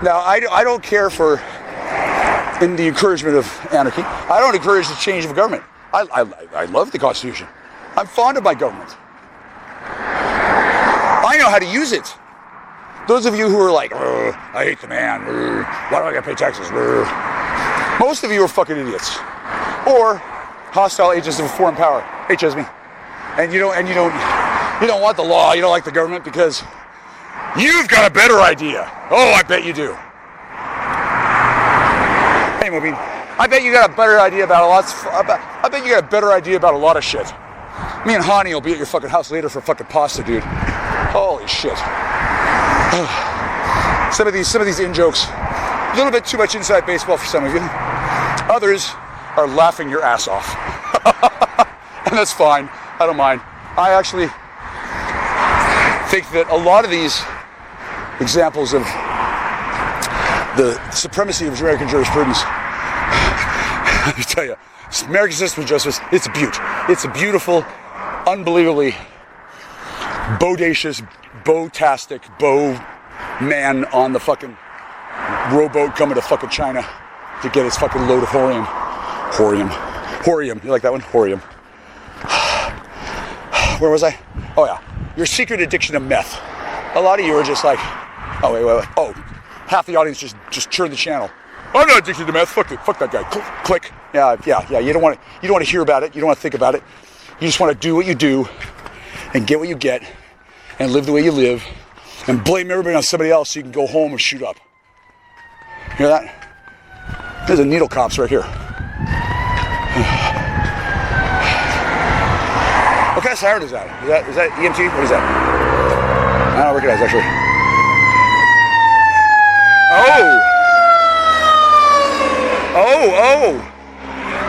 Now, I don't care for in the encouragement of anarchy. I don't encourage the change of government. I love the Constitution. I'm fond of my government. I know how to use it. Those of you who are like, I hate the man. Why do I gotta pay taxes? Most of you are fucking idiots, or hostile agents of a foreign power. Hey, Chesme, and you don't want the law. You don't like the government because you've got a better idea. Oh, I bet you do. Hey, Mobeen, I bet you got a better idea about a lot. I bet you got a better idea about a lot of shit. Me and Hani will be at your fucking house later for fucking pasta, dude. Holy shit. Some of these in-jokes, a little bit too much inside baseball for some of you. Others are laughing your ass off. And that's fine. I don't mind. I actually think that a lot of these examples of the supremacy of American jurisprudence, let me tell you, American system of justice, it's a beaut. It's a beautiful, unbelievably bodacious, bow-tastic, bow man on the fucking rowboat coming to fucking China to get his fucking load of horium. Horium. You like that one? Horium. Where was I? Oh yeah. Your secret addiction to meth. A lot of you are just like, oh wait. Oh, half the audience just turned the channel. I'm not addicted to meth. Fuck that guy. Click. Yeah. You don't want to hear about it. You don't want to think about it. You just want to do what you do and get what you get and live the way you live and blame everybody on somebody else so you can go home and shoot up. Hear that? There's a needle cops right here. What kind of siren is that? Is that EMT? What is that? I don't recognize actually. Oh.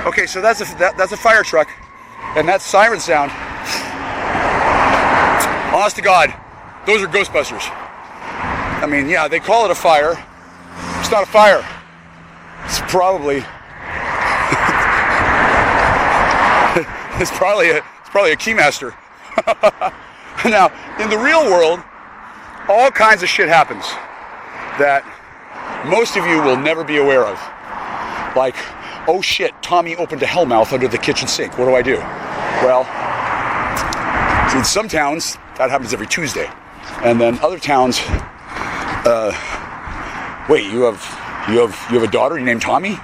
Okay, so that's a fire truck, and that siren sound. Honest to God, those are Ghostbusters. I mean, yeah, they call it a fire. It's not a fire. It's probably it's probably a keymaster. Now, in the real world, all kinds of shit happens that most of you will never be aware of. Like, oh shit, Tommy opened a hellmouth under the kitchen sink. What do I do? Well, in some towns, that happens every Tuesday. And then other towns, wait, you have a daughter you named Tommy?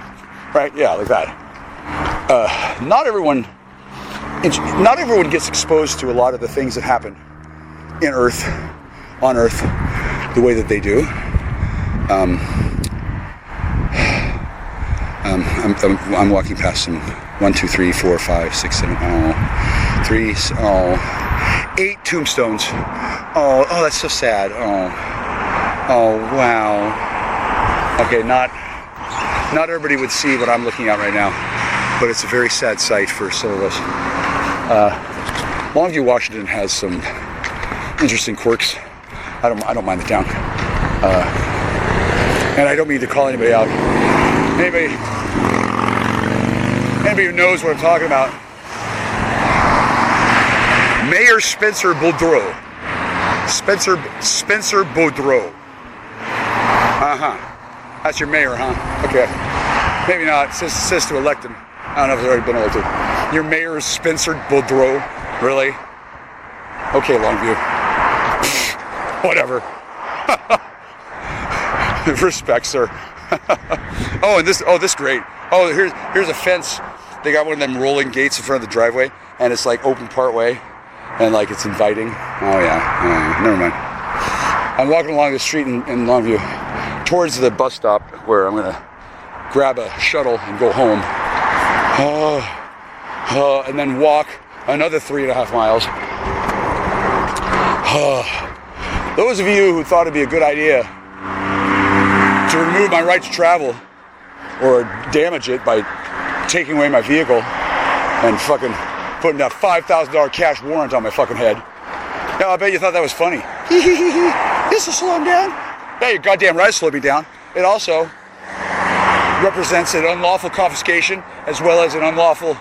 Right? Yeah, like that. Not everyone gets exposed to a lot of the things that happen on Earth, the way that they do. I'm walking past some 1, 2, 3, 4, 5, 6, 7, 8 tombstones. Oh, that's so sad. Oh, wow. Okay, not everybody would see what I'm looking at right now, but it's a very sad sight for some of us. Longview, Washington has some interesting quirks. I don't mind the town, and I don't mean to call anybody out. Anybody who knows what I'm talking about. Mayor Spencer Boudreau. Spencer Boudreau. That's your mayor, huh? Okay. Maybe not. It says to elect him. I don't know if he's already been elected. Your mayor is Spencer Boudreau. Really? Okay, Longview. Whatever. Respect, sir. This great. Oh, here's a fence. They got one of them rolling gates in front of the driveway, and it's like open part way, and like it's inviting. Oh yeah. Never mind. I'm walking along the street in Longview towards the bus stop where I'm gonna grab a shuttle and go home. And then walk another 3.5 miles. Those of you who thought it'd be a good idea to remove my right to travel or damage it by taking away my vehicle and fucking putting a $5,000 cash warrant on my fucking head. Yeah, I bet you thought that was funny. This will slow him down. Yeah, you're goddamn right to slow me down. It also represents an unlawful confiscation as well as an unlawful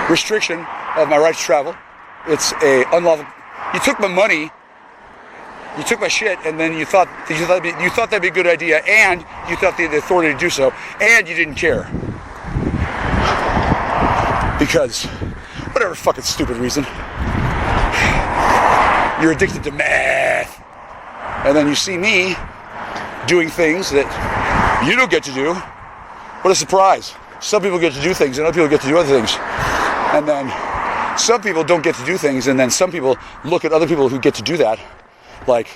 restriction of my right to travel. It's a unlawful. You took my money, you took my shit, and then you thought that'd be a good idea, and you thought they had the authority to do so, and you didn't care. Because, whatever fucking stupid reason, you're addicted to meth. And then you see me doing things that you don't get to do. What a surprise. Some people get to do things, and other people get to do other things. And then some people don't get to do things, and then some people look at other people who get to do that, like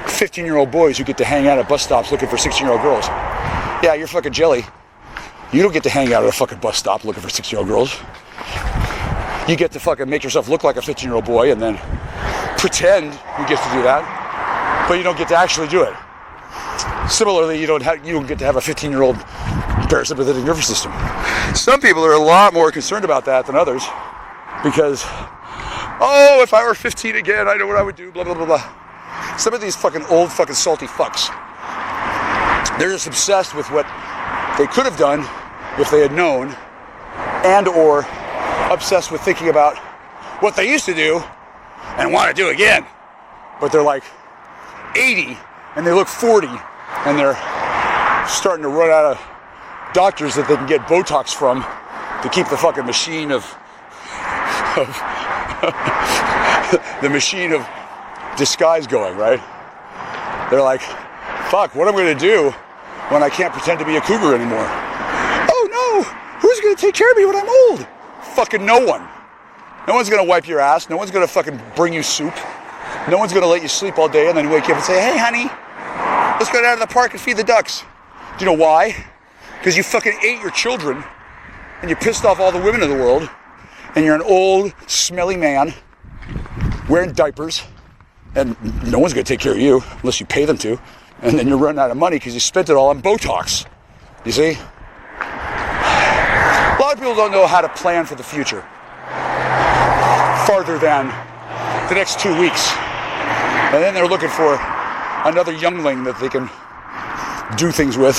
15-year-old boys who get to hang out at bus stops looking for 16-year-old girls. Yeah, you're fucking jelly. You don't get to hang out at a fucking bus stop looking for 16-year-old girls. You get to fucking make yourself look like a 15-year-old boy and then pretend you get to do that, but you don't get to actually do it. Similarly, you don't get to have a 15-year-old parasympathetic nervous system. Some people are a lot more concerned about that than others because, oh, if I were 15 again, I know what I would do, blah, blah, blah, blah. Some of these fucking old fucking salty fucks, they're just obsessed with what they could have done if they had known, and or obsessed with thinking about what they used to do and want to do again. But they're like 80 and they look 40 and they're starting to run out of doctors that they can get Botox from to keep the fucking machine of the machine of disguise going, right? They're like, fuck, what am I going to do when I can't pretend to be a cougar anymore? Oh no, who's going to take care of me when I'm old? Fucking no one. No one's going to wipe your ass. No one's going to fucking bring you soup. No one's going to let you sleep all day and then wake you up and say, hey honey, let's go down to the park and feed the ducks. Do you know why? Because you fucking ate your children and you pissed off all the women in the world and you're an old, smelly man wearing diapers and no one's going to take care of you unless you pay them to, and then you're running out of money because you spent it all on Botox. You see? A lot of people don't know how to plan for the future farther than the next 2 weeks. And then they're looking for another youngling that they can do things with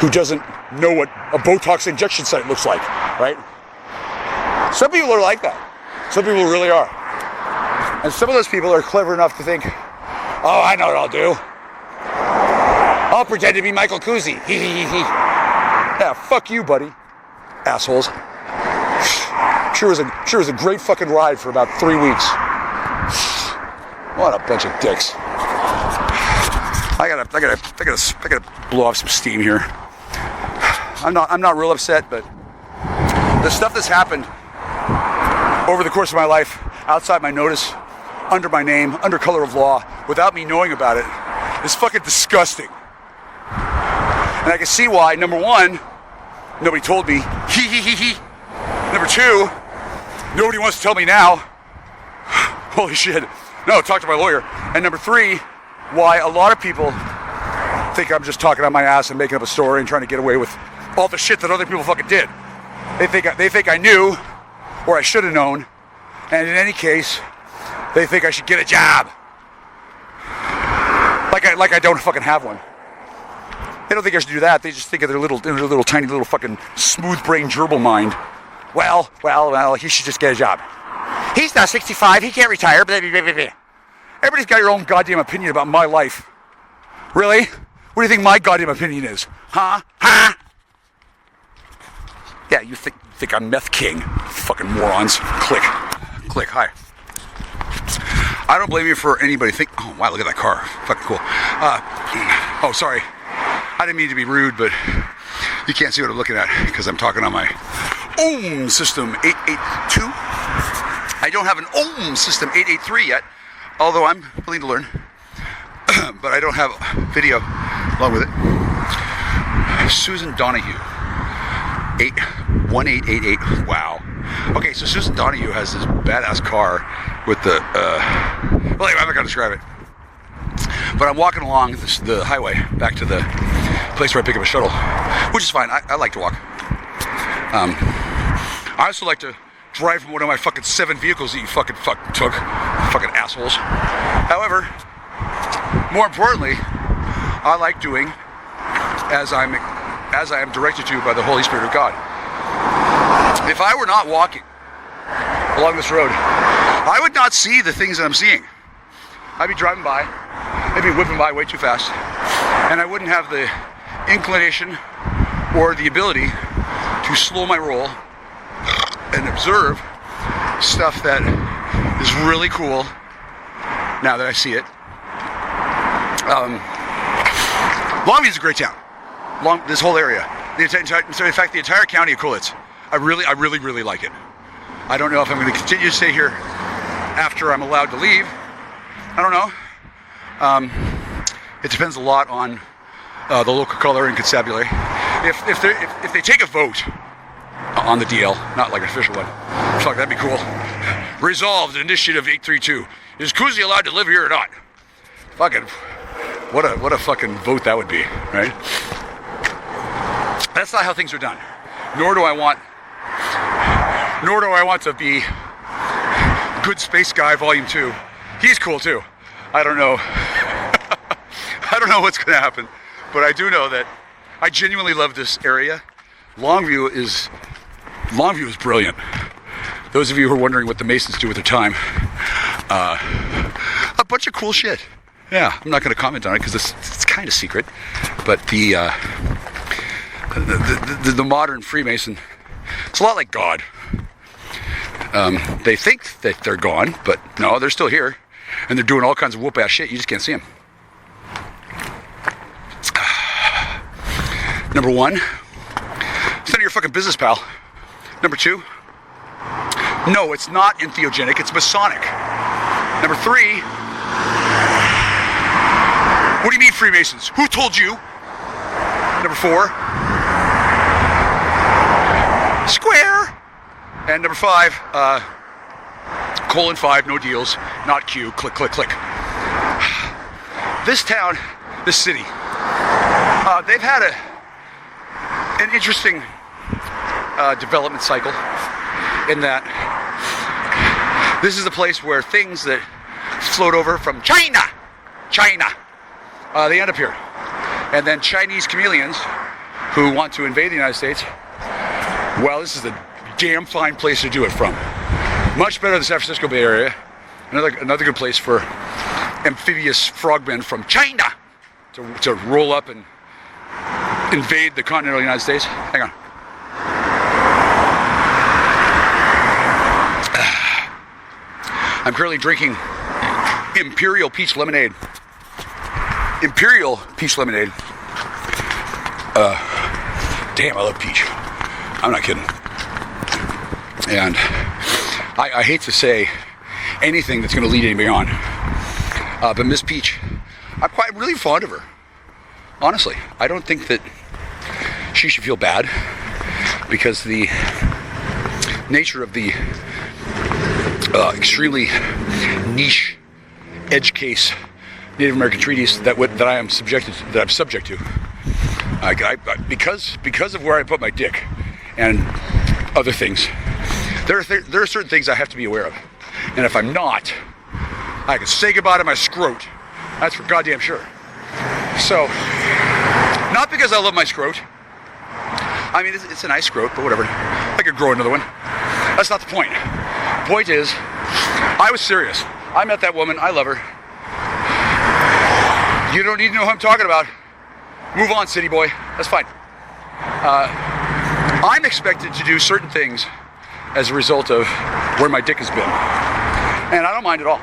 who doesn't know what a Botox injection site looks like, right? Some people are like that. Some people really are. And some of those people are clever enough to think, oh, I know what I'll do. I'll pretend to be michealkuczi. Yeah, fuck you, buddy. Assholes. Sure was a great fucking ride for about 3 weeks. What a bunch of dicks. I gotta blow off some steam here. I'm not real upset, but the stuff that's happened over the course of my life, outside my notice, under my name, under color of law, without me knowing about it, is fucking disgusting. And I can see why. Number one, nobody told me. Number two, nobody wants to tell me now. Holy shit. No, talk to my lawyer. And number three, why a lot of people think I'm just talking on my ass and making up a story and trying to get away with all the shit that other people fucking did. They think I knew, or I should have known, and in any case, they think I should get a job. Like I don't fucking have one. They don't think I should do that. They just think of their little tiny little fucking smooth brain gerbil mind. Well, he should just get a job. He's not 65. He can't retire. Blah, blah, blah, blah. Everybody's got your own goddamn opinion about my life. Really? What do you think my goddamn opinion is? Huh? Yeah, you think I'm meth king. Fucking morons. Click. Hi. I don't blame you for anybody oh wow, look at that car. Fucking cool. Oh, sorry. I didn't mean to be rude, but you can't see what I'm looking at because I'm talking on my OM system 882. I don't have an OM system 883 yet, although I'm willing to learn. But I don't have video along with it. Susan Donahue, 1888. Wow. Okay, so Susan Donahue has this badass car with the, well, anyway, I'm not going to describe it. But I'm walking along the highway back to the place where I pick up a shuttle, which is fine. I like to walk. I also like to drive from one of my fucking 7 vehicles that you fucking took. Fucking assholes. However, more importantly, I like doing as I am directed to by the Holy Spirit of God. If I were not walking along this road, I would not see the things that I'm seeing. I'd be driving by, maybe whipping by way too fast, and I wouldn't have the inclination or the ability to slow my roll and observe stuff that is really cool now that I see it. Longview's a great town. This whole area. In fact, the entire county of Coolidge. I really like it. I don't know if I'm going to continue to stay here after I'm allowed to leave. I don't know. It depends a lot on the local color and constabulary. If they take a vote on the DL, not like an official one, fuck, that'd be cool. Resolved, Initiative 832. Is Kuczi allowed to live here or not? Fucking, what a fucking vote that would be, right? That's not how things are done. Nor do I want to be Good Space Guy Volume 2. He's cool too. I don't know. I don't know what's going to happen, but I do know that I genuinely love this area. Longview is brilliant. Those of you who are wondering what the Masons do with their time, a bunch of cool shit. Yeah, I'm not going to comment on it because it's kind of secret, but the modern Freemason, it's a lot like God. They think that they're gone, but no, they're still here, and they're doing all kinds of whoop-ass shit. You just can't see them. Number one, it's none of your fucking business, pal. Number two, no, it's not entheogenic, it's Masonic. Number three, what do you mean Freemasons? Who told you? Number four, square. And number five, :5, no deals, not Q, click, click, click. This town, this city, they've had an interesting development cycle in that this is a place where things that float over from China, they end up here. And then Chinese chameleons who want to invade the United States, well, this is a damn fine place to do it from. Much better than the San Francisco Bay Area. Another good place for amphibious frogmen from China to roll up and invade the continental United States. Hang on. I'm currently drinking Imperial Peach Lemonade. Imperial Peach Lemonade. Damn, I love peach. I'm not kidding. And I hate to say anything that's going to lead anybody on, but Miss Peach, I'm quite really fond of her. Honestly, I don't think that she should feel bad because the nature of the extremely niche edge case Native American treaties that I am subject to, because of where I put my dick and other things, there are certain things I have to be aware of, and if I'm not, I can say goodbye to my scrot. That's for goddamn sure. So, not because I love my scrot. I mean, it's a nice scrot, but whatever. I could grow another one. That's not the point. The point is, I was serious. I met that woman. I love her. You don't need to know who I'm talking about. Move on, city boy. That's fine. I'm expected to do certain things as a result of where my dick has been. And I don't mind at all.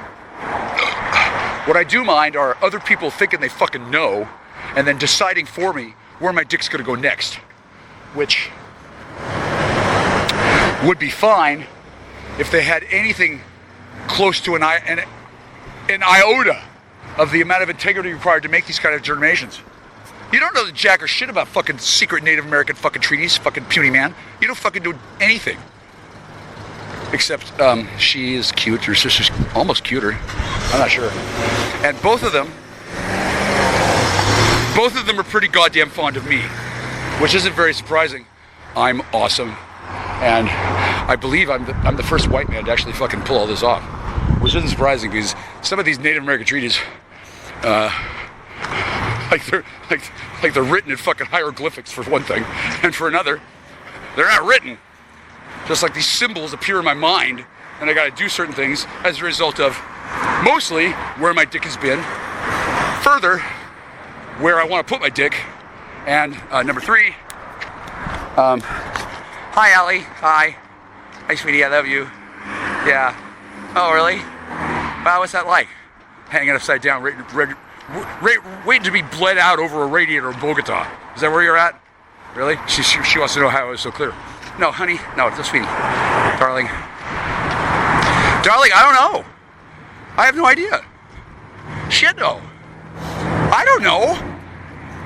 What I do mind are other people thinking they fucking know and then deciding for me where my dick's gonna go next. Which would be fine if they had anything close to an iota of the amount of integrity required to make these kind of determinations. You don't know the jack or shit about fucking secret Native American fucking treaties, fucking puny man. You don't fucking do anything. Except she is cute, her sister's almost cuter. I'm not sure. And both of them are pretty goddamn fond of me, which isn't very surprising. I'm awesome. And I believe I'm the first white man to actually fucking pull all this off. Which isn't surprising because some of these Native American treaties, like they're written in fucking hieroglyphics for one thing, and for another, they're not written. Just like these symbols appear in my mind, and I gotta do certain things as a result of mostly where my dick has been, further, where I want to put my dick, and number 3, hi Allie, hi sweetie, I love you, yeah, oh really, wow, what's that like, hanging upside down, waiting to be bled out over a radiator in Bogota, is that where you're at, really, she wants to know how it was so clear. No, honey, no, it's a sweetie, darling, I don't know, I have no idea, shit no, I don't know.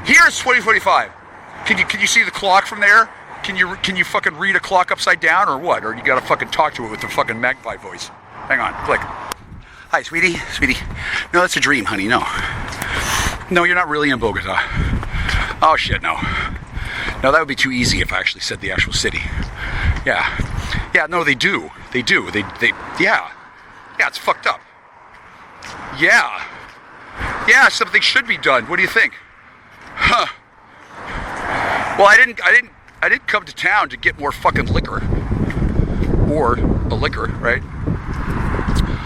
Here it's 2025. Can you see the clock from there? Can you fucking read a clock upside down or what? Or you gotta fucking talk to it with the fucking magpie voice? Hang on, click. Hi, sweetie. No, that's a dream, honey. No, you're not really in Bogota. Oh shit, no. No, that would be too easy if I actually said the actual city. Yeah. No, they do. Yeah, it's fucked up. Yeah, something should be done. What do you think? Huh. Well, I didn't come to town to get more fucking liquor. Or a liquor, right?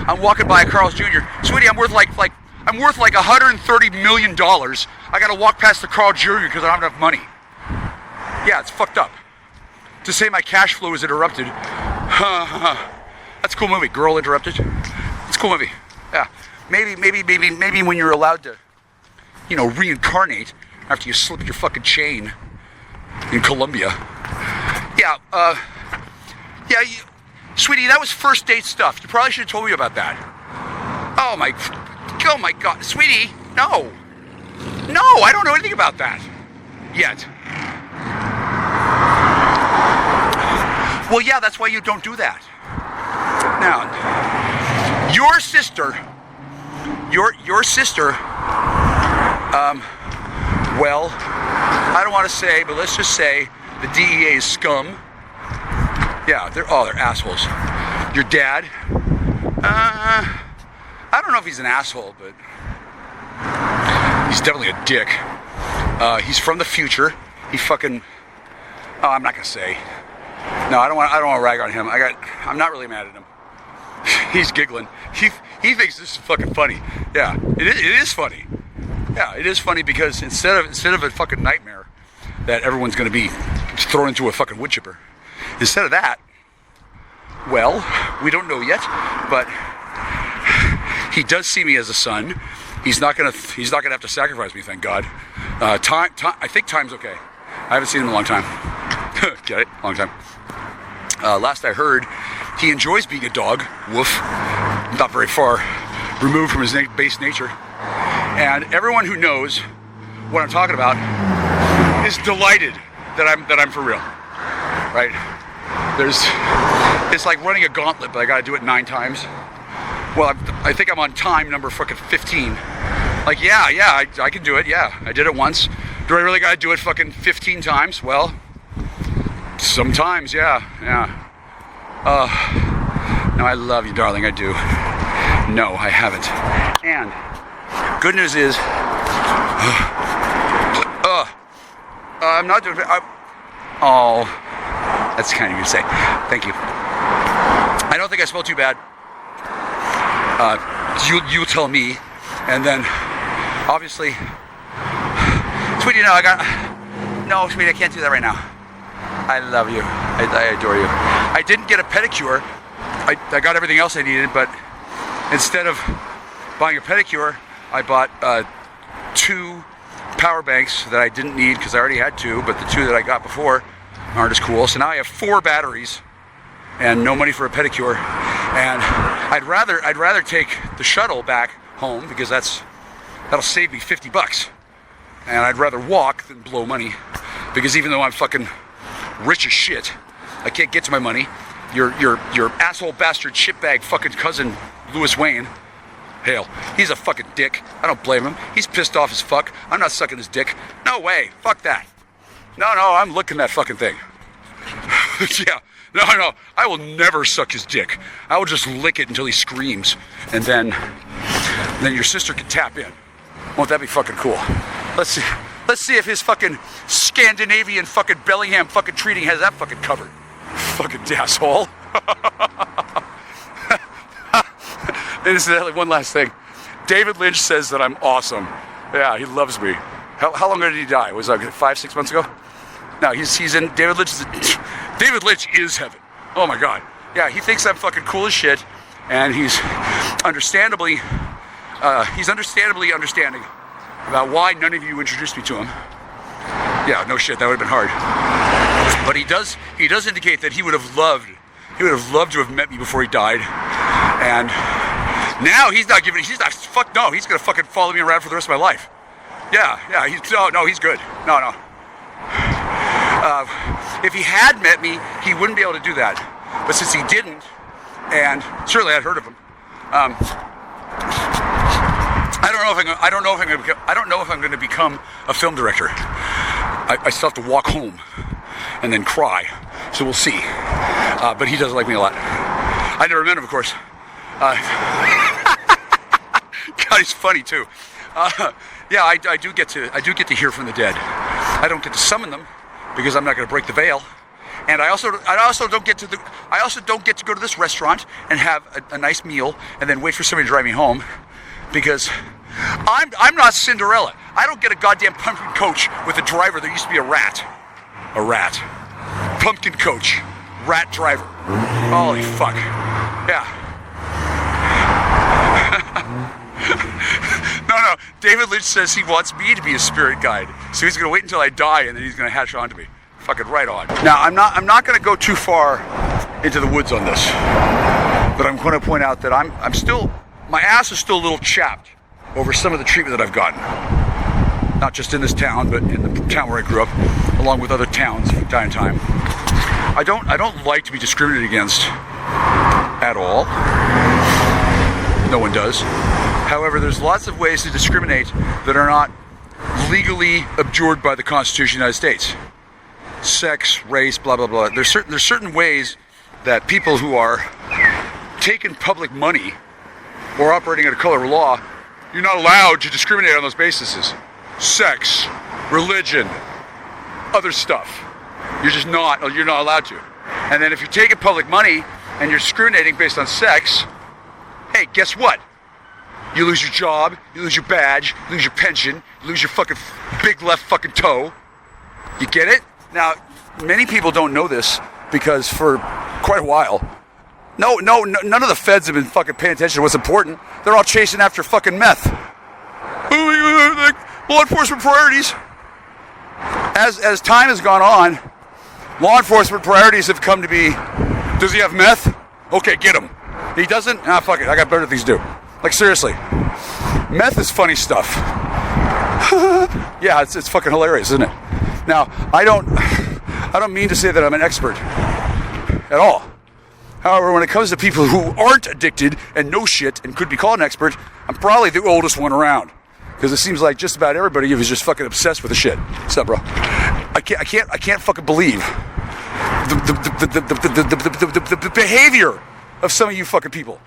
I'm walking by a Carl's Jr. Sweetie, I'm worth like $130 million. I gotta walk past the Carl Jr. because I don't have enough money. Yeah, it's fucked up. To say my cash flow is interrupted. That's a cool movie. Girl Interrupted. It's a cool movie. Yeah. Maybe when you're allowed to, reincarnate after you slip your fucking chain in Colombia. Sweetie, that was first date stuff. You probably should have told me about that. Oh my God, sweetie, no, I don't know anything about that yet. Well, yeah, that's why you don't do that. Now, your sister, well, I don't want to say, but let's just say the DEA is scum. Yeah, they're assholes. Your dad, I don't know if he's an asshole, but he's definitely a dick. He's from the future. He fucking, I'm not gonna say. No, I don't want to rag on him. I'm not really mad at him. He's giggling. He thinks this is fucking funny. Yeah, it is funny. Yeah, it is funny because instead of a fucking nightmare that everyone's going to be thrown into a fucking wood chipper, instead of that, well, we don't know yet, but he does see me as a son. He's not gonna have to sacrifice me, thank God. Time. I think time's okay. I haven't seen him in a long time. Get it? Long time. Last I heard, he enjoys being a dog. Woof. Not very far removed from his base nature. And everyone who knows what I'm talking about is delighted that I'm for real. Right? It's like running a gauntlet, but I gotta do it 9 times. Well, I think I'm on time number fucking 15. Like, yeah, I can do it. Yeah, I did it once. Do I really gotta do it fucking 15 times? Well, sometimes, yeah. No, I love you, darling, I do. No, I haven't. And good news is, I'm not doing it. Oh, that's kind of you to say. Thank you. I don't think I smell too bad. You tell me, and then obviously, sweetie, no, sweetie, I can't do that right now. I love you. I adore you. I didn't get a pedicure. I got everything else I needed, but instead of buying a pedicure, I bought 2 power banks that I didn't need because I already had 2, but the 2 that I got before aren't as cool. So now I have 4 batteries and no money for a pedicure. And I'd rather take the shuttle back home because that'll save me $50. And I'd rather walk than blow money because even though I'm fucking rich as shit, I can't get to my money. Your asshole bastard shitbag fucking cousin Louis Wayne, hell, he's a fucking dick. I don't blame him. He's pissed off as fuck. I'm not sucking his dick. No way. Fuck that. No, I'm licking that fucking thing. Yeah. No. I will never suck his dick. I will just lick it until he screams, and then your sister can tap in. Won't that be fucking cool? Let's see if his fucking Scandinavian fucking Bellingham fucking treating has that fucking covered. Fucking asshole. Incidentally, one last thing. David Lynch says that I'm awesome. Yeah, he loves me. How long ago did he die? Was it 5-6 months ago? No, he's in. David Lynch is heaven. Oh my God. Yeah, he thinks I'm fucking cool as shit, and he's understandably understanding about why none of you introduced me to him. Yeah, no shit, that would have been hard. But he does indicate that he would have loved to have met me before he died. And now he's not gonna fucking follow me around for the rest of my life. Yeah, he's good. No. If he had met me, he wouldn't be able to do that. But since he didn't, and certainly I'd heard of him, I don't know if I'm going to become a film director. I still have to walk home and then cry, so we'll see. But he does like me a lot. I never met him, of course. God, he's funny too. Yeah, I do get to hear from the dead. I don't get to summon them because I'm not going to break the veil. And I also don't get to go to this restaurant and have a nice meal and then wait for somebody to drive me home because I'm not Cinderella. I don't get a goddamn pumpkin coach with a driver that used to be a rat. A rat. Pumpkin coach. Rat driver. Holy fuck. Yeah. No. David Lynch says he wants me to be a spirit guide. So he's going to wait until I die and then he's going to hatch onto me. Fucking right on. Now, I'm not going to go too far into the woods on this. But I'm going to point out that I'm still, my ass is still a little chapped over some of the treatment that I've gotten. Not just in this town, but in the town where I grew up, along with other towns from time to time. I don't like to be discriminated against at all. No one does. However, there's lots of ways to discriminate that are not legally abjured by the Constitution of the United States. Sex, race, blah, blah, blah. There's certain ways that people who are taking public money or operating under color of law, you're not allowed to discriminate on those bases. Sex, religion, other stuff. You're not allowed to. And then if you're taking public money and you're discriminating based on sex, hey, guess what? You lose your job, you lose your badge, you lose your pension, you lose your fucking big left fucking toe. You get it? Now, many people don't know this because for quite a while, none of the feds have been fucking paying attention to what's important. They're all chasing after fucking meth. Law enforcement priorities. As time has gone on, law enforcement priorities have come to be Does he have meth? Okay, get him. He doesn't? Ah, fuck it. I got better things to do. Like, seriously. Meth is funny stuff. Yeah, it's fucking hilarious, isn't it? Now, I don't mean to say that I'm an expert at all. However, when it comes to people who aren't addicted and know shit and could be called an expert, I'm probably the oldest one around. Because it seems like just about everybody is just fucking obsessed with the shit. What's up, bro? I can't fucking believe the behavior of some of you fucking people.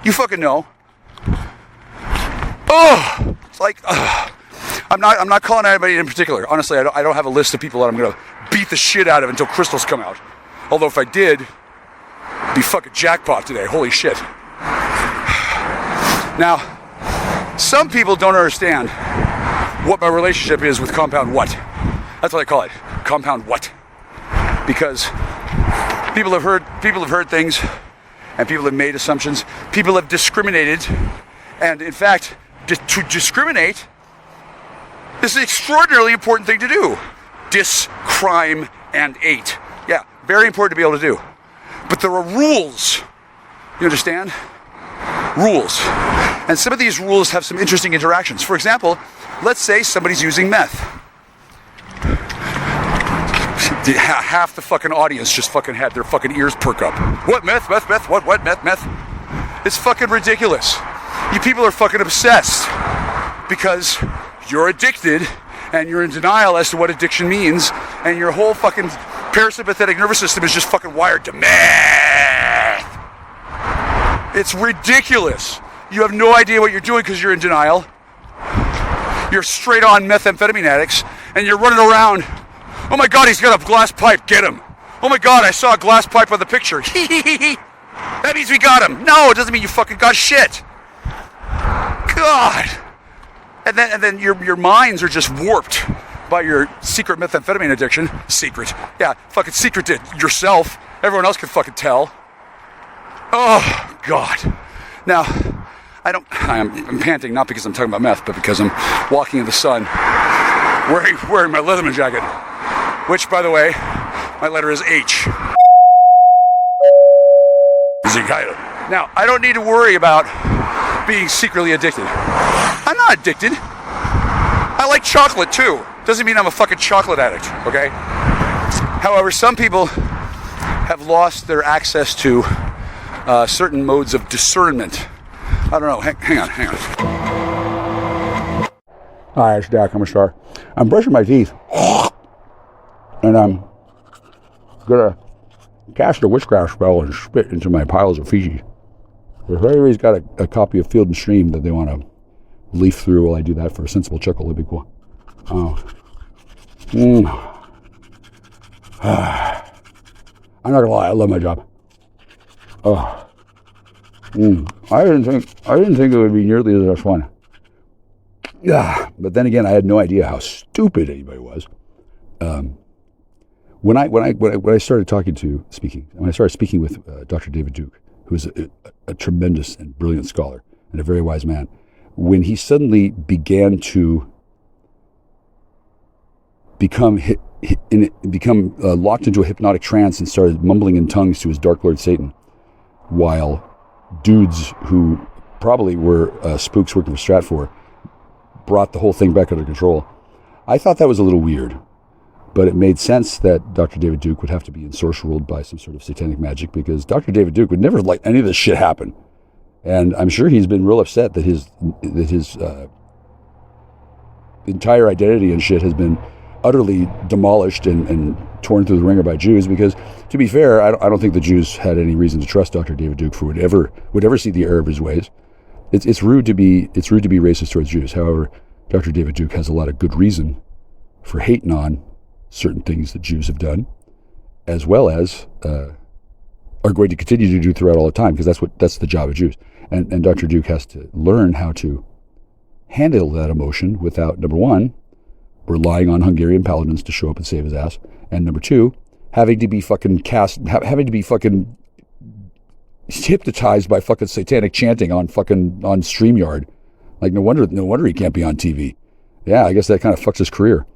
You fucking know. Oh, it's like, I'm not calling anybody in particular. Honestly, I don't have a list of people that I'm gonna beat the shit out of until crystals come out. Although if I did, it'd be fucking jackpot today. Holy shit. Now, some people don't understand what my relationship is with compound what. That's what I call it. Compound what. Because people have heard things, and people have made assumptions. People have discriminated, and in fact, to discriminate is an extraordinarily important thing to do. Dis, crime, and ate. Yeah, very important to be able to do. But there are rules. You understand? Rules. And some of these rules have some interesting interactions. For example, let's say somebody's using meth. Half the fucking audience just fucking had their fucking ears perk up. What, meth, meth, meth, what, meth, meth? It's fucking ridiculous. You people are fucking obsessed because you're addicted and you're in denial as to what addiction means, and your whole fucking parasympathetic nervous system is just fucking wired to meth. It's ridiculous. You have no idea what you're doing because you're in denial. You're straight on methamphetamine addicts, and you're running around. Oh my God, he's got a glass pipe. Get him. Oh my God, I saw a glass pipe on the picture. That means we got him. No, it doesn't mean you fucking got shit. God. And then your minds are just warped by your secret methamphetamine addiction. Secret. Yeah, fucking secret to yourself. Everyone else can fucking tell. Oh, God. Now, I'm panting not because I'm talking about meth, but because I'm walking in the sun wearing my Leatherman jacket, which, by the way, my letter is H. Now, I don't need to worry about being secretly addicted. I'm not addicted. I like chocolate, too. Doesn't mean I'm a fucking chocolate addict, okay? However, some people have lost their access to certain modes of discernment. I don't know. Hang on. Hi, it's Dak. I'm a star. I'm brushing my teeth. And I'm going to cast a witchcraft spell and spit into my piles of feces. If anybody's got a copy of Field and Stream that they want to leaf through while I do that for a sensible chuckle, that'd be cool. I'm not going to lie. I love my job. I didn't think it would be nearly as much fun. Yeah, but then again, I had no idea how stupid anybody was. When I started speaking with Dr. David Duke, who is a tremendous and brilliant scholar and a very wise man, when he suddenly began to become locked into a hypnotic trance and started mumbling in tongues to his Dark Lord Satan, while dudes who probably were spooks working for Stratfor brought the whole thing back under control, I thought that was a little weird. But it made sense that Dr. David Duke would have to be ensorcered by some sort of satanic magic, because Dr. David Duke would never let any of this shit happen. And I'm sure he's been real upset that his entire identity and shit has been utterly demolished and torn through the ringer by Jews, because, to be fair, I don't think the Jews had any reason to trust Dr. David Duke for would ever see the error of his ways. It's rude to be racist towards Jews. However, Dr. David Duke has a lot of good reason for hating on certain things that Jews have done, as well as are going to continue to do throughout all the time, because that's the job of Jews. And Dr. Duke has to learn how to handle that emotion without, number one, relying on Hungarian paladins to show up and save his ass, and number two, having to be fucking hypnotized by fucking satanic chanting on StreamYard. Like, no wonder he can't be on TV. Yeah, I guess that kind of fucks his career.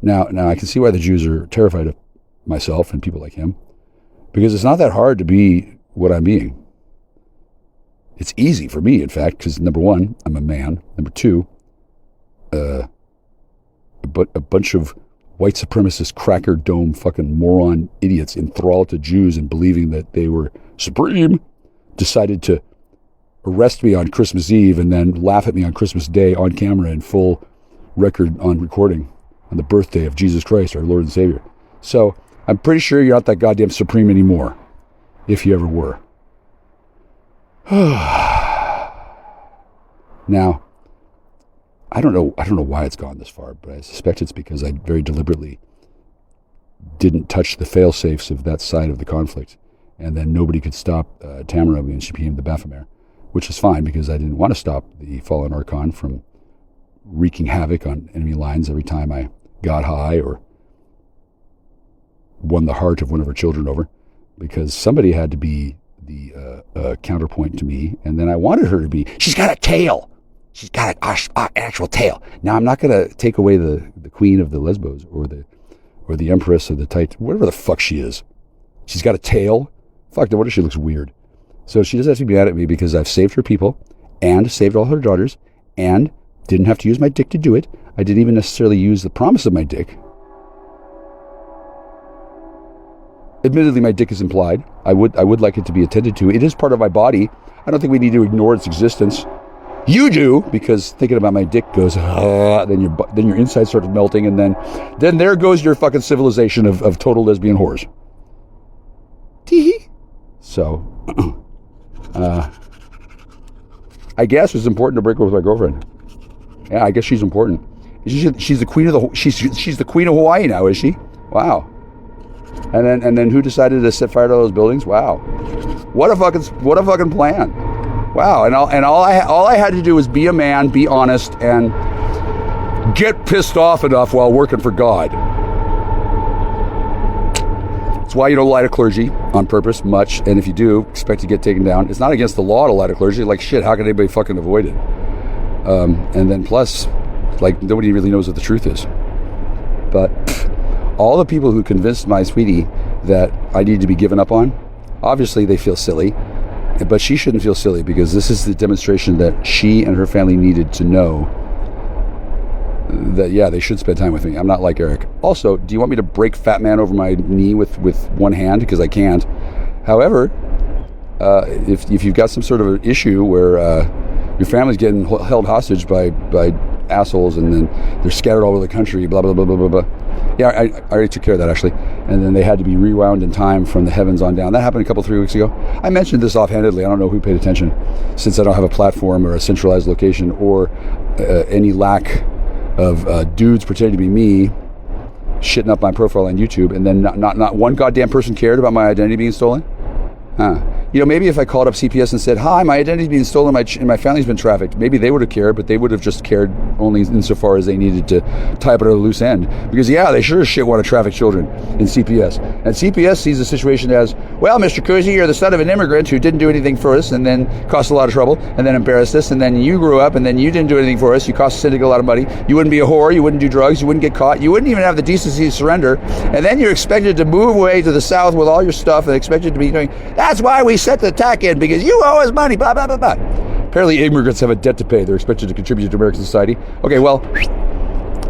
Now I can see why the Jews are terrified of myself and people like him. Because it's not that hard to be what I'm being. It's easy for me, in fact, because number one, I'm a man. Number two, a bunch of white supremacist, cracker dome, fucking moron idiots enthralled to Jews and believing that they were supreme decided to arrest me on Christmas Eve and then laugh at me on Christmas Day on camera in full record on recording on the birthday of Jesus Christ, our Lord and Savior. So I'm pretty sure you're not that goddamn supreme anymore, if you ever were. Now, I don't know why it's gone this far, but I suspect it's because I very deliberately didn't touch the fail-safes of that side of the conflict, and then nobody could stop Tamara when she became the Baphomet, which is fine because I didn't want to stop the fallen Archon from wreaking havoc on enemy lines every time I got high or won the heart of one of her children over, because somebody had to be the counterpoint to me, and then I wanted her to be, she's got a tail. She's got an actual tail. Now, I'm not going to take away the queen of the Lesbos or the empress of the whatever the fuck she is. She's got a tail. Fuck, no wonder she looks weird. So she doesn't have to be mad at me because I've saved her people and saved all her daughters and didn't have to use my dick to do it. I didn't even necessarily use the promise of my dick. Admittedly, my dick is implied. I would like it to be attended to. It is part of my body. I don't think we need to ignore its existence. You do, because thinking about my dick goes, then your inside starts melting, and then there goes your fucking civilization of total lesbian whores. Tee-hee. So, I guess it's important to break up with my girlfriend. Yeah, I guess she's important. She's the queen of she's the queen of Hawaii now, is she? Wow. And then who decided to set fire to those buildings? Wow. What a fucking plan. Wow. And all I had to do was be a man, be honest, and get pissed off enough while working for God. That's why you don't lie to clergy on purpose much, and if you do, expect to get taken down. It's not against the law to lie to clergy. Like, shit, how can anybody fucking avoid it? And then plus, like, nobody really knows what the truth is. But all the people who convinced my sweetie that I need to be given up on, obviously they feel silly, but she shouldn't feel silly, because this is the demonstration that she and her family needed to know that, yeah, they should spend time with me. I'm not like Eric. Also, do you want me to break Fat Man over my knee with one hand? Because I can't. However, if you've got some sort of an issue where your family's getting held hostage by assholes, and then they're scattered all over the country, blah, blah, blah, blah, blah, blah. Yeah, I already took care of that, actually. And then they had to be rewound in time from the heavens on down. That happened 3 weeks ago. I mentioned this offhandedly. I don't know who paid attention, since I don't have a platform or a centralized location or any lack of dudes pretending to be me shitting up my profile on YouTube, and then not one goddamn person cared about my identity being stolen. You know, maybe if I called up CPS and said, hi, my identity's being stolen and my family's been trafficked, maybe they would have cared, but they would have just cared only insofar as they needed to tie up at a loose end. Because, yeah, they sure as shit want to traffic children in CPS. And CPS sees the situation as, well, Mr. Kuczi, you're the son of an immigrant who didn't do anything for us and then caused a lot of trouble and then embarrassed us, and then you grew up and then you didn't do anything for us. You cost the syndicate a lot of money. You wouldn't be a whore. You wouldn't do drugs. You wouldn't get caught. You wouldn't even have the decency to surrender. And then you're expected to move away to the south with all your stuff and expected to be doing, that's why we set the attack in, because you owe us money, blah, blah, blah, blah. Apparently immigrants have a debt to pay. They're expected to contribute to American society. Okay, well,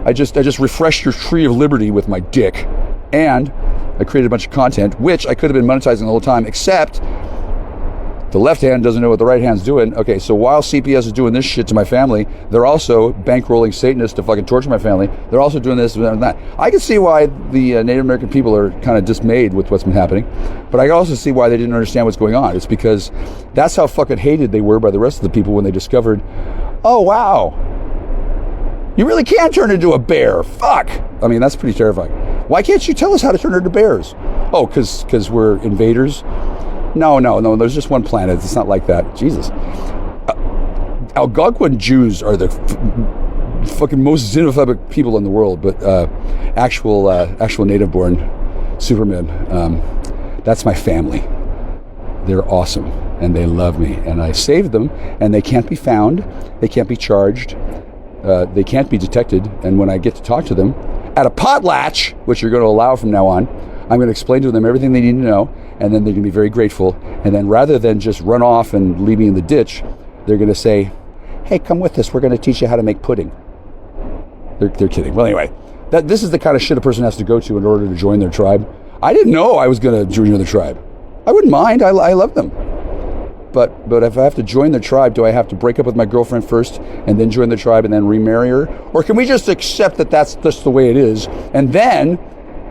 I just refreshed your tree of liberty with my dick, and I created a bunch of content, which I could have been monetizing the whole time, except the left hand doesn't know what the right hand's doing. Okay, so while CPS is doing this shit to my family, they're also bankrolling Satanists to fucking torture my family. They're also doing this and that. I can see why the Native American people are kind of dismayed with what's been happening, but I can also see why they didn't understand what's going on. It's because that's how fucking hated they were by the rest of the people when they discovered, oh, wow, you really can turn into a bear. Fuck. I mean, that's pretty terrifying. Why can't you tell us how to turn into bears? Oh, because we're invaders? No, there's just one planet. It's not like that. Jesus. Algonquin Jews are the fucking most xenophobic people in the world, but actual native-born Supermen, that's my family. They're awesome, and they love me, and I saved them, and they can't be found, they can't be charged, they can't be detected, and when I get to talk to them at a potlatch, which you're going to allow from now on, I'm going to explain to them everything they need to know, and then they're going to be very grateful. And then rather than just run off and leave me in the ditch, they're going to say, hey, come with us. We're going to teach you how to make pudding. They're kidding. Well, anyway, this is the kind of shit a person has to go to in order to join their tribe. I didn't know I was going to join the tribe. I wouldn't mind. I love them. But if I have to join the tribe, do I have to break up with my girlfriend first and then join the tribe and then remarry her? Or can we just accept that that's just the way it is? And then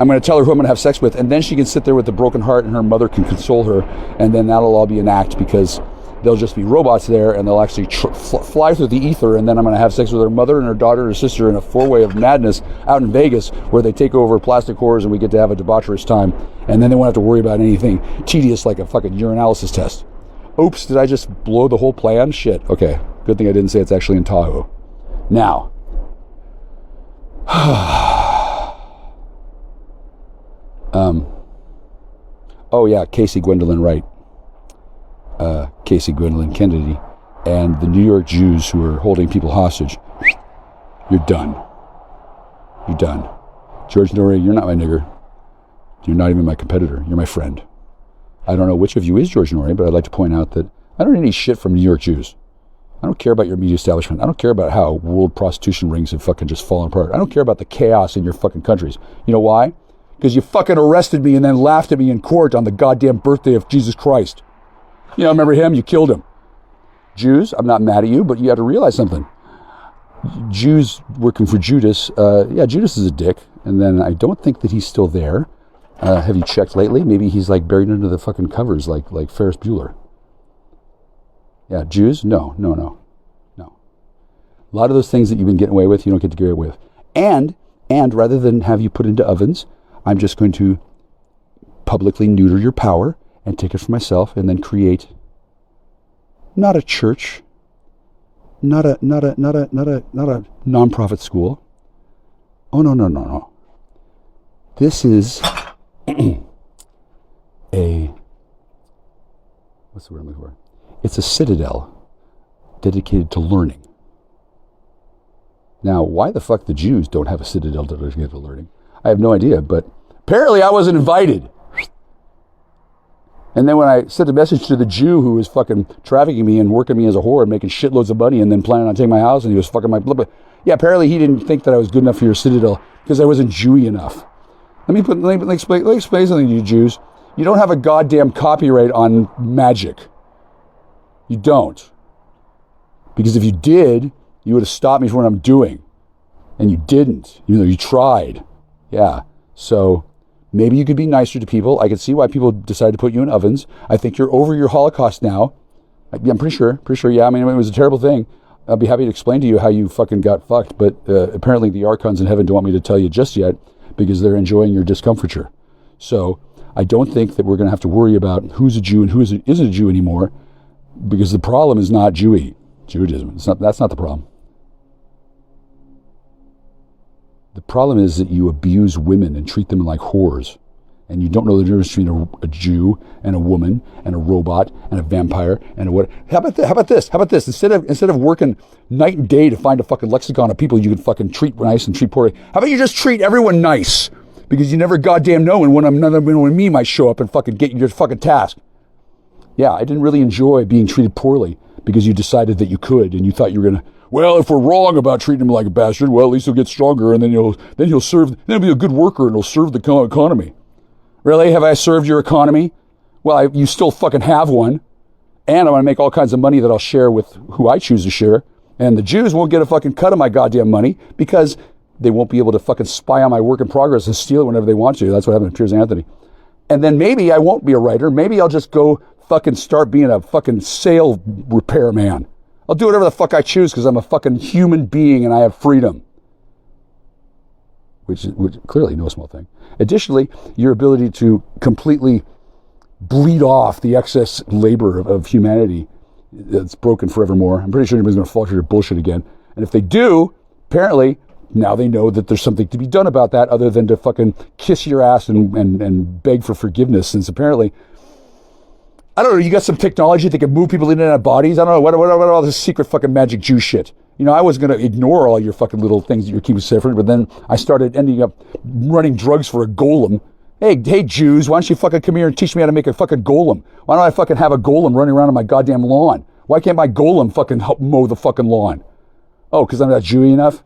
I'm going to tell her who I'm going to have sex with, and then she can sit there with a broken heart and her mother can console her, and then that'll all be an act because they'll just be robots there and they'll actually fly through the ether, and then I'm going to have sex with her mother and her daughter and her sister in a four-way of madness out in Vegas where they take over plastic whores and we get to have a debaucherous time, and then they won't have to worry about anything tedious like a fucking urinalysis test. Oops, did I just blow the whole plan? Shit. Okay, good thing I didn't say it's actually in Tahoe. Now, oh yeah, Casey Gwendolyn Wright, Casey Gwendolyn Kennedy, and the New York Jews who are holding people hostage. You're done. You're done. George Nori, you're not my nigger. You're not even my competitor. You're my friend. I don't know which of you is George Nori, but I'd like to point out that I don't need any shit from New York Jews. I don't care about your media establishment. I don't care about how world prostitution rings have fucking just fallen apart. I don't care about the chaos in your fucking countries. You know why? Because you fucking arrested me and then laughed at me in court on the goddamn birthday of Jesus Christ. You know, remember him? You killed him. Jews, I'm not mad at you, but you have to realize something. Jews working for Judas, Judas is a dick, and then I don't think that he's still there. Have you checked lately? Maybe he's like buried under the fucking covers like Ferris Bueller. Yeah, Jews? No. A lot of those things that you've been getting away with, you don't get to get away with. And rather than have you put into ovens, I'm just going to publicly neuter your power and take it for myself and then create not a church, not a nonprofit school. Oh, no. This is what's the word I'm looking for? It's a citadel dedicated to learning. Now, why the fuck the Jews don't have a citadel dedicated to learning? I have no idea, but apparently I wasn't invited. And then when I sent a message to the Jew who was fucking trafficking me and working me as a whore and making shitloads of money and then planning on taking my house and he was fucking my blah, blah. Yeah, apparently he didn't think that I was good enough for your citadel because I wasn't Jewy enough. Let me explain something to you Jews. You don't have a goddamn copyright on magic. You don't. Because if you did, you would have stopped me from what I'm doing. And you didn't, even though you tried. Yeah. So maybe you could be nicer to people. I could see why people decided to put you in ovens. I think you're over your Holocaust now. I'm pretty sure. Yeah, I mean, it was a terrible thing. I'll be happy to explain to you how you fucking got fucked. But apparently the archons in heaven don't want me to tell you just yet because they're enjoying your discomfiture. So I don't think that we're going to have to worry about who's a Jew and who isn't a Jew anymore because the problem is not Judaism. That's not the problem. The problem is that you abuse women and treat them like whores. And you don't know the difference between a Jew and a woman and a robot and a vampire and a what. How about this? Instead of working night and day to find a fucking lexicon of people you can fucking treat nice and treat poorly, how about you just treat everyone nice? Because you never goddamn know when me might show up and fucking get your fucking task. Yeah, I didn't really enjoy being treated poorly because you decided that you could and you thought you were gonna. Well, if we're wrong about treating him like a bastard, well, at least he'll get stronger and then he'll be a good worker and he'll serve the economy. Really? Have I served your economy? Well, you still fucking have one. And I'm going to make all kinds of money that I'll share with who I choose to share. And the Jews won't get a fucking cut of my goddamn money because they won't be able to fucking spy on my work in progress and steal it whenever they want to. That's what happened to Piers Anthony. And then maybe I won't be a writer. Maybe I'll just go fucking start being a fucking sail repair man. I'll do whatever the fuck I choose because I'm a fucking human being and I have freedom. Which is clearly no small thing. Additionally, your ability to completely bleed off the excess labor of humanity that's broken forevermore. I'm pretty sure anybody's going to fall for your bullshit again. And if they do, apparently, now they know that there's something to be done about that other than to fucking kiss your ass and beg for forgiveness, since apparently, I don't know, you got some technology that can move people in and out of bodies. I don't know, what all this secret fucking magic Jew shit? You know, I was going to ignore all your fucking little things that you're keeping separate, but then I started ending up running drugs for a golem. Hey, Jews, why don't you fucking come here and teach me how to make a fucking golem? Why don't I fucking have a golem running around on my goddamn lawn? Why can't my golem fucking help mow the fucking lawn? Oh, because I'm not Jewy enough?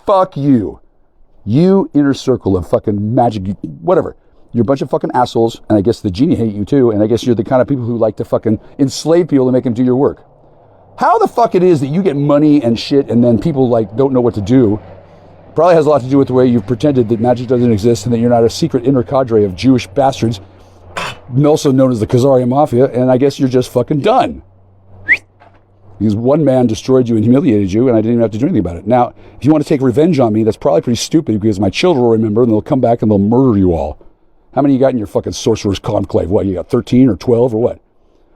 Fuck you. You inner circle of fucking magic, whatever. You're a bunch of fucking assholes, and I guess the genie hate you too, and I guess you're the kind of people who like to fucking enslave people to make them do your work. How the fuck it is that you get money and shit and then people like don't know what to do probably has a lot to do with the way you've pretended that magic doesn't exist and that you're not a secret inner cadre of Jewish bastards, also known as the Khazarian Mafia, and I guess you're just fucking done. Because one man destroyed you and humiliated you, and I didn't even have to do anything about it. Now, if you want to take revenge on me, that's probably pretty stupid because my children will remember and they'll come back and they'll murder you all. How many you got in your fucking sorcerer's conclave? What, you got 13 or 12 or what?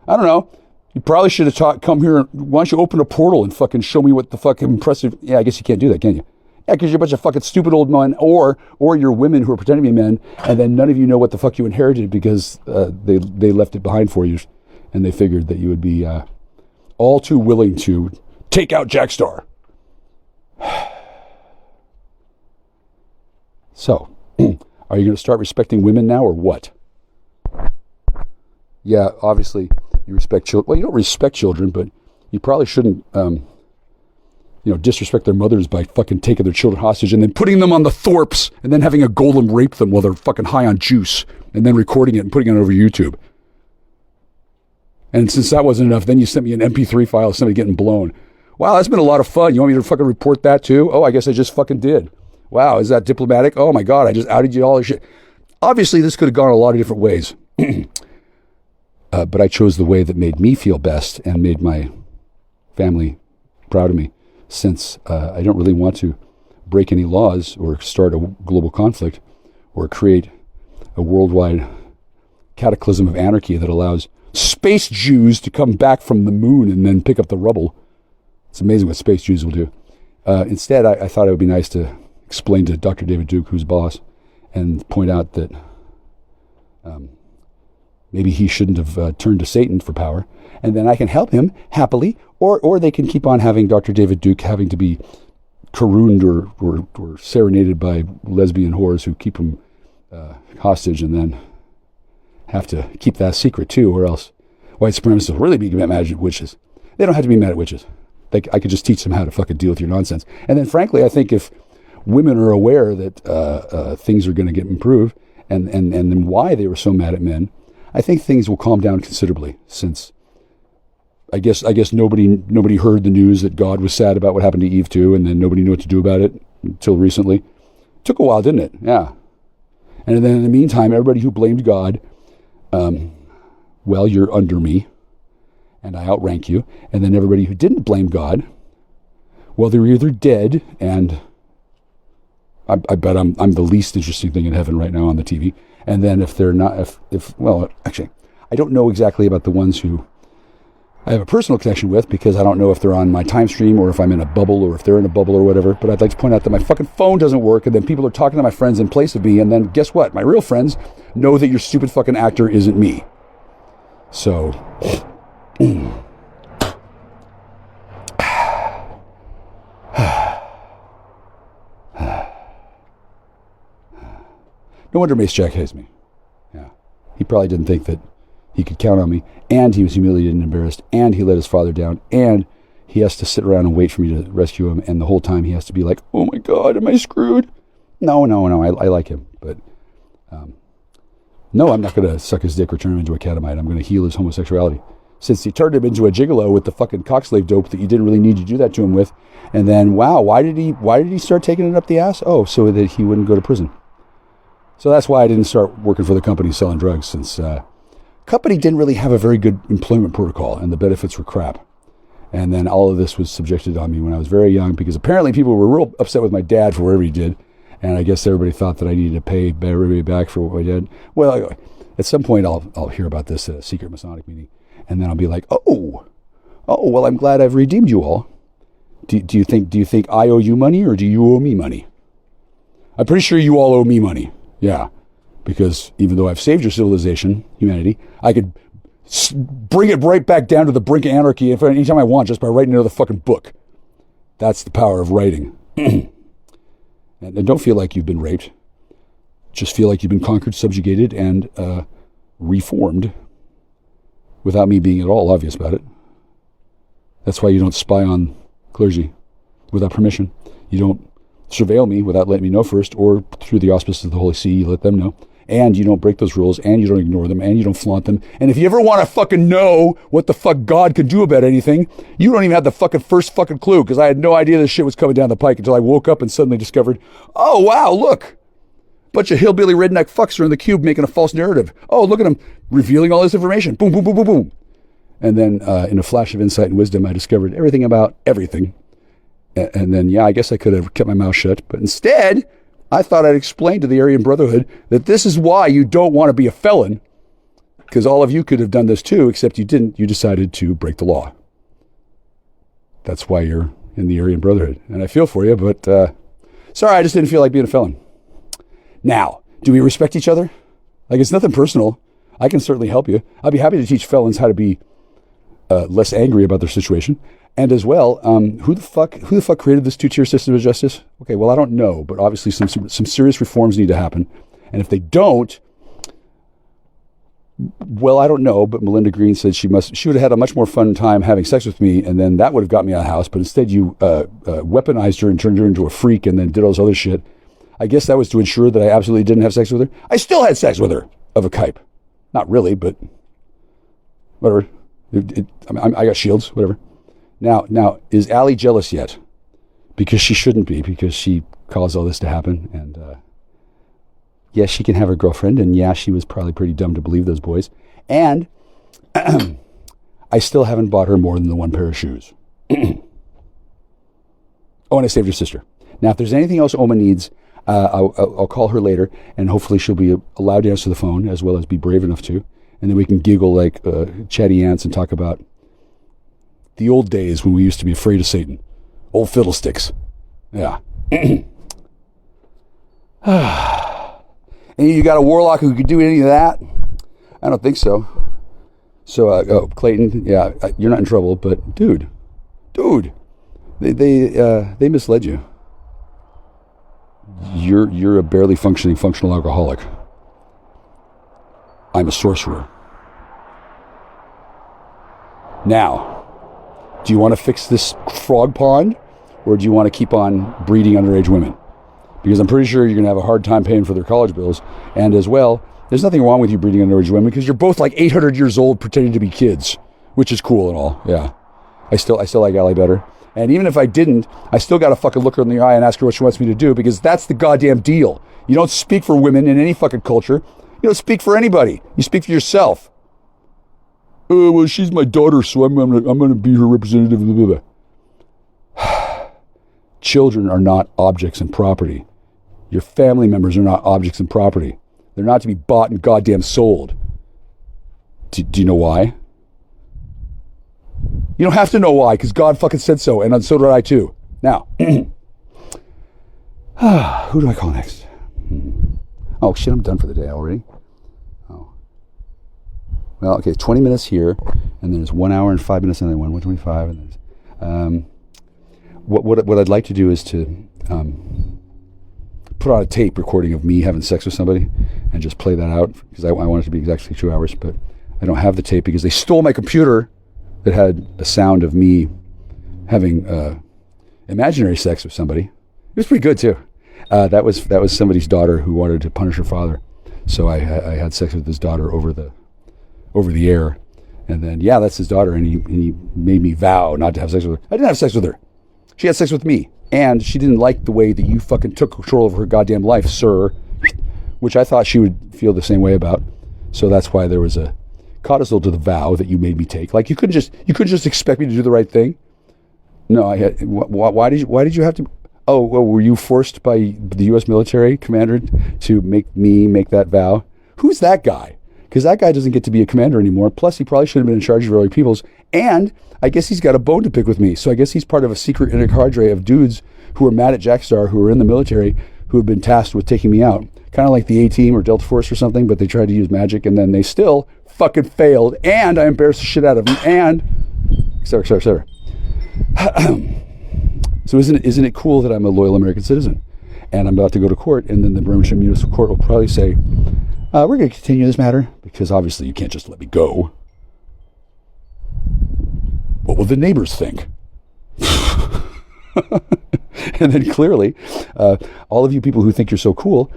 I don't know. You probably should have come here. Why don't you open a portal and fucking show me what the fucking impressive... Yeah, I guess you can't do that, can you? Yeah, because you're a bunch of fucking stupid old men, or you're women who are pretending to be men, and then none of you know what the fuck you inherited because they left it behind for you, and they figured that you would be all too willing to take out Jackstar. So, are you going to start respecting women now, or what? Yeah, obviously you respect children. Well, you don't respect children, but you probably shouldn't... disrespect their mothers by fucking taking their children hostage and then putting them on the thorps and then having a golem rape them while they're fucking high on juice and then recording it and putting it over YouTube. And since that wasn't enough, then you sent me an MP3 file of somebody getting blown. Wow, that's been a lot of fun. You want me to fucking report that too? Oh, I guess I just fucking did. Wow, is that diplomatic? Oh my God, I just outed you all this shit. Obviously, this could have gone a lot of different ways. But I chose the way that made me feel best and made my family proud of me. Since I don't really want to break any laws or start a global conflict or create a worldwide cataclysm of anarchy that allows space Jews to come back from the moon and then pick up the rubble. It's amazing what space Jews will do. Instead, I thought it would be nice to explain to Dr. David Duke, who's boss, and point out that maybe he shouldn't have turned to Satan for power, and then I can help him happily, or they can keep on having Dr. David Duke having to be carooned or serenaded by lesbian whores who keep him hostage and then have to keep that secret too, or else white supremacists will really be mad at witches. They don't have to be mad at witches. I could just teach them how to fucking deal with your nonsense. And then frankly, I think if women are aware that things are going to get improved and then why they were so mad at men, I think things will calm down considerably, since I guess nobody heard the news that God was sad about what happened to Eve too, and then nobody knew what to do about it until recently. Took a while, didn't it? Yeah. And then in the meantime, everybody who blamed God, well, you're under me, and I outrank you. And then everybody who didn't blame God, well, they're either dead, and I bet I'm the least interesting thing in heaven right now on the TV. And then if they're not, well, actually, I don't know exactly about the ones who I have a personal connection with, because I don't know if they're on my time stream or if I'm in a bubble or if they're in a bubble or whatever. But I'd like to point out that my fucking phone doesn't work, and then people are talking to my friends in place of me. And then guess what? My real friends know that your stupid fucking actor isn't me. So, no wonder Mace Jack hates me. Yeah, he probably didn't think that he could count on me, and he was humiliated and embarrassed, and he let his father down, and he has to sit around and wait for me to rescue him, and the whole time he has to be like, oh my God, am I screwed? No, I like him, but no, I'm not going to suck his dick or turn him into a catamite. I'm going to heal his homosexuality. Since he turned him into a gigolo with the fucking cockslave dope that you didn't really need to do that to him with, and then, wow, why did he start taking it up the ass? Oh, so that he wouldn't go to prison. So that's why I didn't start working for the company selling drugs, since company didn't really have a very good employment protocol, and the benefits were crap. And then all of this was subjected on me when I was very young, because apparently people were real upset with my dad for whatever he did. And I guess everybody thought that I needed to pay everybody back for what I did. Well, at some point I'll hear about this at a secret Masonic meeting, and then I'll be like, oh, well, I'm glad I've redeemed you all. Do you think I owe you money, or do you owe me money? I'm pretty sure you all owe me money. Yeah, because even though I've saved your civilization, humanity, I could bring it right back down to the brink of anarchy anytime I want, just by writing another fucking book. That's the power of writing. And don't feel like you've been raped. just feel like you've been conquered, subjugated, and reformed without me being at all obvious about it. That's why you don't spy on clergy without permission. You don't surveil me without letting me know first, or through the auspices of the Holy See, you let them know. And you don't break those rules, and you don't ignore them, and you don't flaunt them. And if you ever want to fucking know what the fuck God can do about anything, you don't even have the fucking first fucking clue, because I had no idea this shit was coming down the pike until I woke up and suddenly discovered, oh wow, look, bunch of hillbilly redneck fucks are in the cube making a false narrative. Oh, look at them revealing all this information. Boom, boom, boom, boom, boom. And then in a flash of insight and wisdom, I discovered everything about everything. And then, yeah, I guess I could have kept my mouth shut. But instead, I thought I'd explain to the Aryan Brotherhood that this is why you don't want to be a felon. Because all of you could have done this too, except you didn't. You decided to break the law. That's why you're in the Aryan Brotherhood. And I feel for you, but sorry, I just didn't feel like being a felon. Now, do we respect each other? Like, it's nothing personal. I can certainly help you. I'd be happy to teach felons how to be less angry about their situation. And as well, who the fuck created this two-tier system of justice? Okay, well, I don't know, but obviously some serious reforms need to happen. And if they don't, well, I don't know, but Melinda Green said she would have had a much more fun time having sex with me, and then that would have got me out of the house. But instead you weaponized her and turned her into a freak and then did all this other shit. I guess that was to ensure that I absolutely didn't have sex with her. I still had sex with her, of a type. Not really, but whatever. I got shields, whatever. Now, is Allie jealous yet? Because she shouldn't be, because she caused all this to happen. And yes, she can have her girlfriend, and yeah, she was probably pretty dumb to believe those boys. And I still haven't bought her more than the one pair of shoes. Oh, and I saved her sister. Now, if there's anything else Oma needs, I'll call her later, and hopefully she'll be allowed to answer the phone, as well as be brave enough to. And then we can giggle like chatty ants and talk about the old days when we used to be afraid of Satan. Old fiddlesticks. Yeah. And you got a warlock who could do any of that? I don't think so. So, Clayton, yeah, you're not in trouble, but dude, they misled you. You're a barely functional alcoholic. I'm a sorcerer. Now, do you want to fix this frog pond, or do you want to keep on breeding underage women? Because I'm pretty sure you're going to have a hard time paying for their college bills. And as well, there's nothing wrong with you breeding underage women, because you're both like 800 years old pretending to be kids, which is cool and all. Yeah. I still like Allie better. And even if I didn't, I still got to fucking look her in the eye and ask her what she wants me to do, because that's the goddamn deal. You don't speak for women in any fucking culture. You don't speak for anybody. You speak for yourself. Oh, well, she's my daughter, so I'm gonna be her representative. Blah, blah, blah. Children are not objects and property. Your family members are not objects and property. They're not to be bought and goddamn sold. Do you know why? You don't have to know why, because God fucking said so, and so did I too. Now, who do I call next? Oh shit, I'm done for the day already. Oh. Well, okay, 20 minutes here, and then there's 1 hour and 5 minutes on the one, 125, and then what I'd like to do is to put on a tape recording of me having sex with somebody and just play that out, because I want it to be exactly 2 hours, but I don't have the tape because they stole my computer that had a sound of me having imaginary sex with somebody. It was pretty good too. That was somebody's daughter who wanted to punish her father, so I had sex with his daughter over the air, and then yeah, that's his daughter, and he made me vow not to have sex with her. I didn't have sex with her. She had sex with me, and she didn't like the way that you fucking took control of her goddamn life, sir, which I thought she would feel the same way about. So that's why there was a codicil to the vow that you made me take. Like you couldn't just expect me to do the right thing. No, I had. Why did you have to? Oh, well, were you forced by the U.S. military commander to make me make that vow? Who's that guy? Because that guy doesn't get to be a commander anymore. Plus, he probably should have been in charge of early peoples. And I guess he's got a bone to pick with me. So I guess he's part of a secret inner cadre of dudes who are mad at Jackstar, who are in the military, who have been tasked with taking me out. Kind of like the A-Team or Delta Force or something, but they tried to use magic, and then they still fucking failed. And I embarrassed the shit out of them. And et cetera, et cetera, et cetera. So isn't it cool that I'm a loyal American citizen? and I'm about to go to court, and then the Birmingham Municipal Court will probably say, we're going to continue this matter, because obviously you can't just let me go. What will the neighbors think? And then clearly, all of you people who think you're so cool,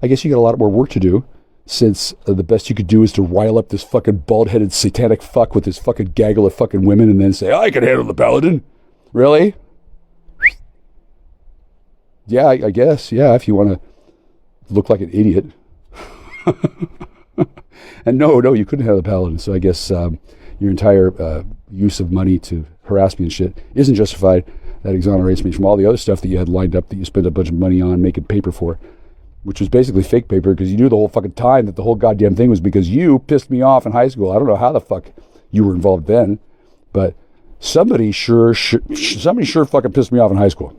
I guess you got a lot more work to do, since the best you could do is to rile up this fucking bald-headed satanic fuck with this fucking gaggle of fucking women and then say, I can handle the paladin. Really? Yeah, I guess. Yeah, if you want to look like an idiot. And no, you couldn't have the paladin. So I guess your entire use of money to harass me and shit isn't justified. That exonerates me from all the other stuff that you had lined up that you spent a bunch of money on making paper for, which was basically fake paper, because you knew the whole fucking time that the whole goddamn thing was because you pissed me off in high school. I don't know how the fuck you were involved then, but somebody sure fucking pissed me off in high school.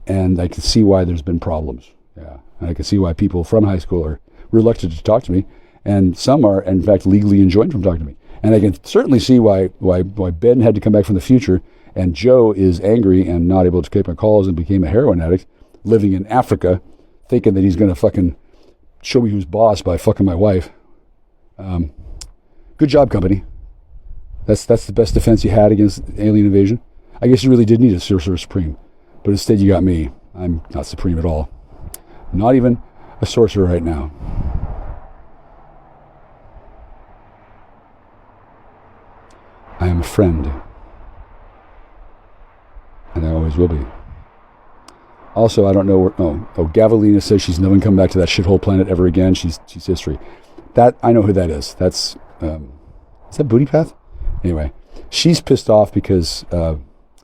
And I can see why there's been problems. Yeah. And I can see why people from high school are reluctant to talk to me, and some are, in fact, legally enjoined from talking to me. And I can certainly see why Ben had to come back from the future, and Joe is angry and not able to take my calls and became a heroin addict living in Africa, thinking that he's going to fucking show me who's boss by fucking my wife. Good job, company. That's the best defense you had against alien invasion. I guess you really did need a Sorcerer Supreme, but instead you got me. I'm not supreme at all. Not even a sorcerer right now. I am a friend. And I always will be. Also, I don't know where... Oh, Gavelina says she's never coming back to that shithole planet ever again. She's history. That, I know who that is. That's... is that Booty Path? Anyway, she's pissed off because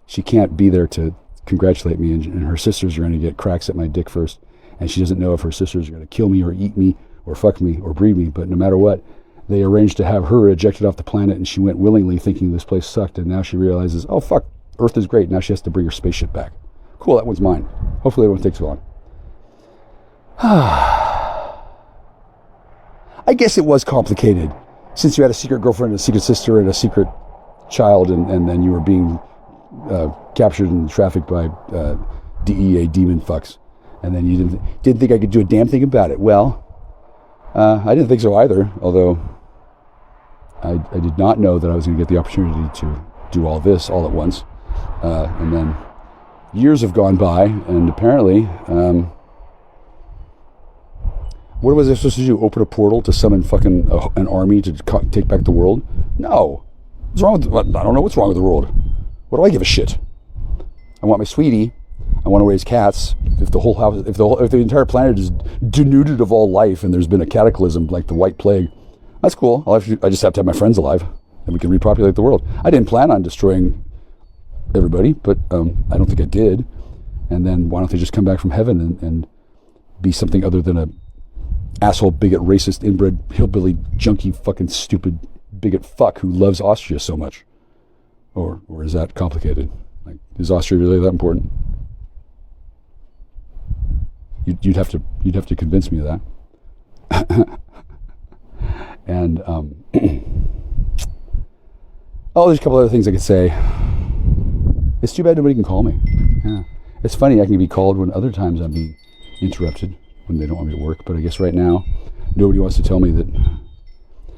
she can't be there to congratulate me, and her sisters are going to get cracks at my dick first, and she doesn't know if her sisters are going to kill me or eat me or fuck me or breed me, but no matter what, they arranged to have her ejected off the planet, and she went willingly thinking this place sucked, and now she realizes, oh fuck, Earth is great. Now she has to bring her spaceship back. Cool, that one's mine. Hopefully it won't take too long. I guess it was complicated, since you had a secret girlfriend, a secret sister, and a secret child, and then you were being captured and trafficked by DEA demon fucks, and then you didn't think I could do a damn thing about it. Well, I didn't think so either, although I did not know that I was going to get the opportunity to do all this all at once. And then years have gone by, and apparently, what was I supposed to do? Open a portal to summon fucking an army to take back the world? No. What's wrong with? I don't know what's wrong with the world. What do I give a shit? I want my sweetie. I want to raise cats. If the whole house, if the entire planet is denuded of all life, and there's been a cataclysm like the White Plague, that's cool. I just have to have my friends alive, and we can repopulate the world. I didn't plan on destroying everybody, but I don't think I did. And then why don't they just come back from heaven and be something other than a asshole, bigot, racist, inbred, hillbilly, junkie, fucking stupid bigot fuck who loves Austria so much? Or is that complicated? Like, is Austria really that important? You'd have to convince me of that. And there's a couple other things I could say. It's too bad nobody can call me. Yeah, it's funny, I can be called when other times I'm being interrupted when they don't want me to work. But I guess right now nobody wants to tell me that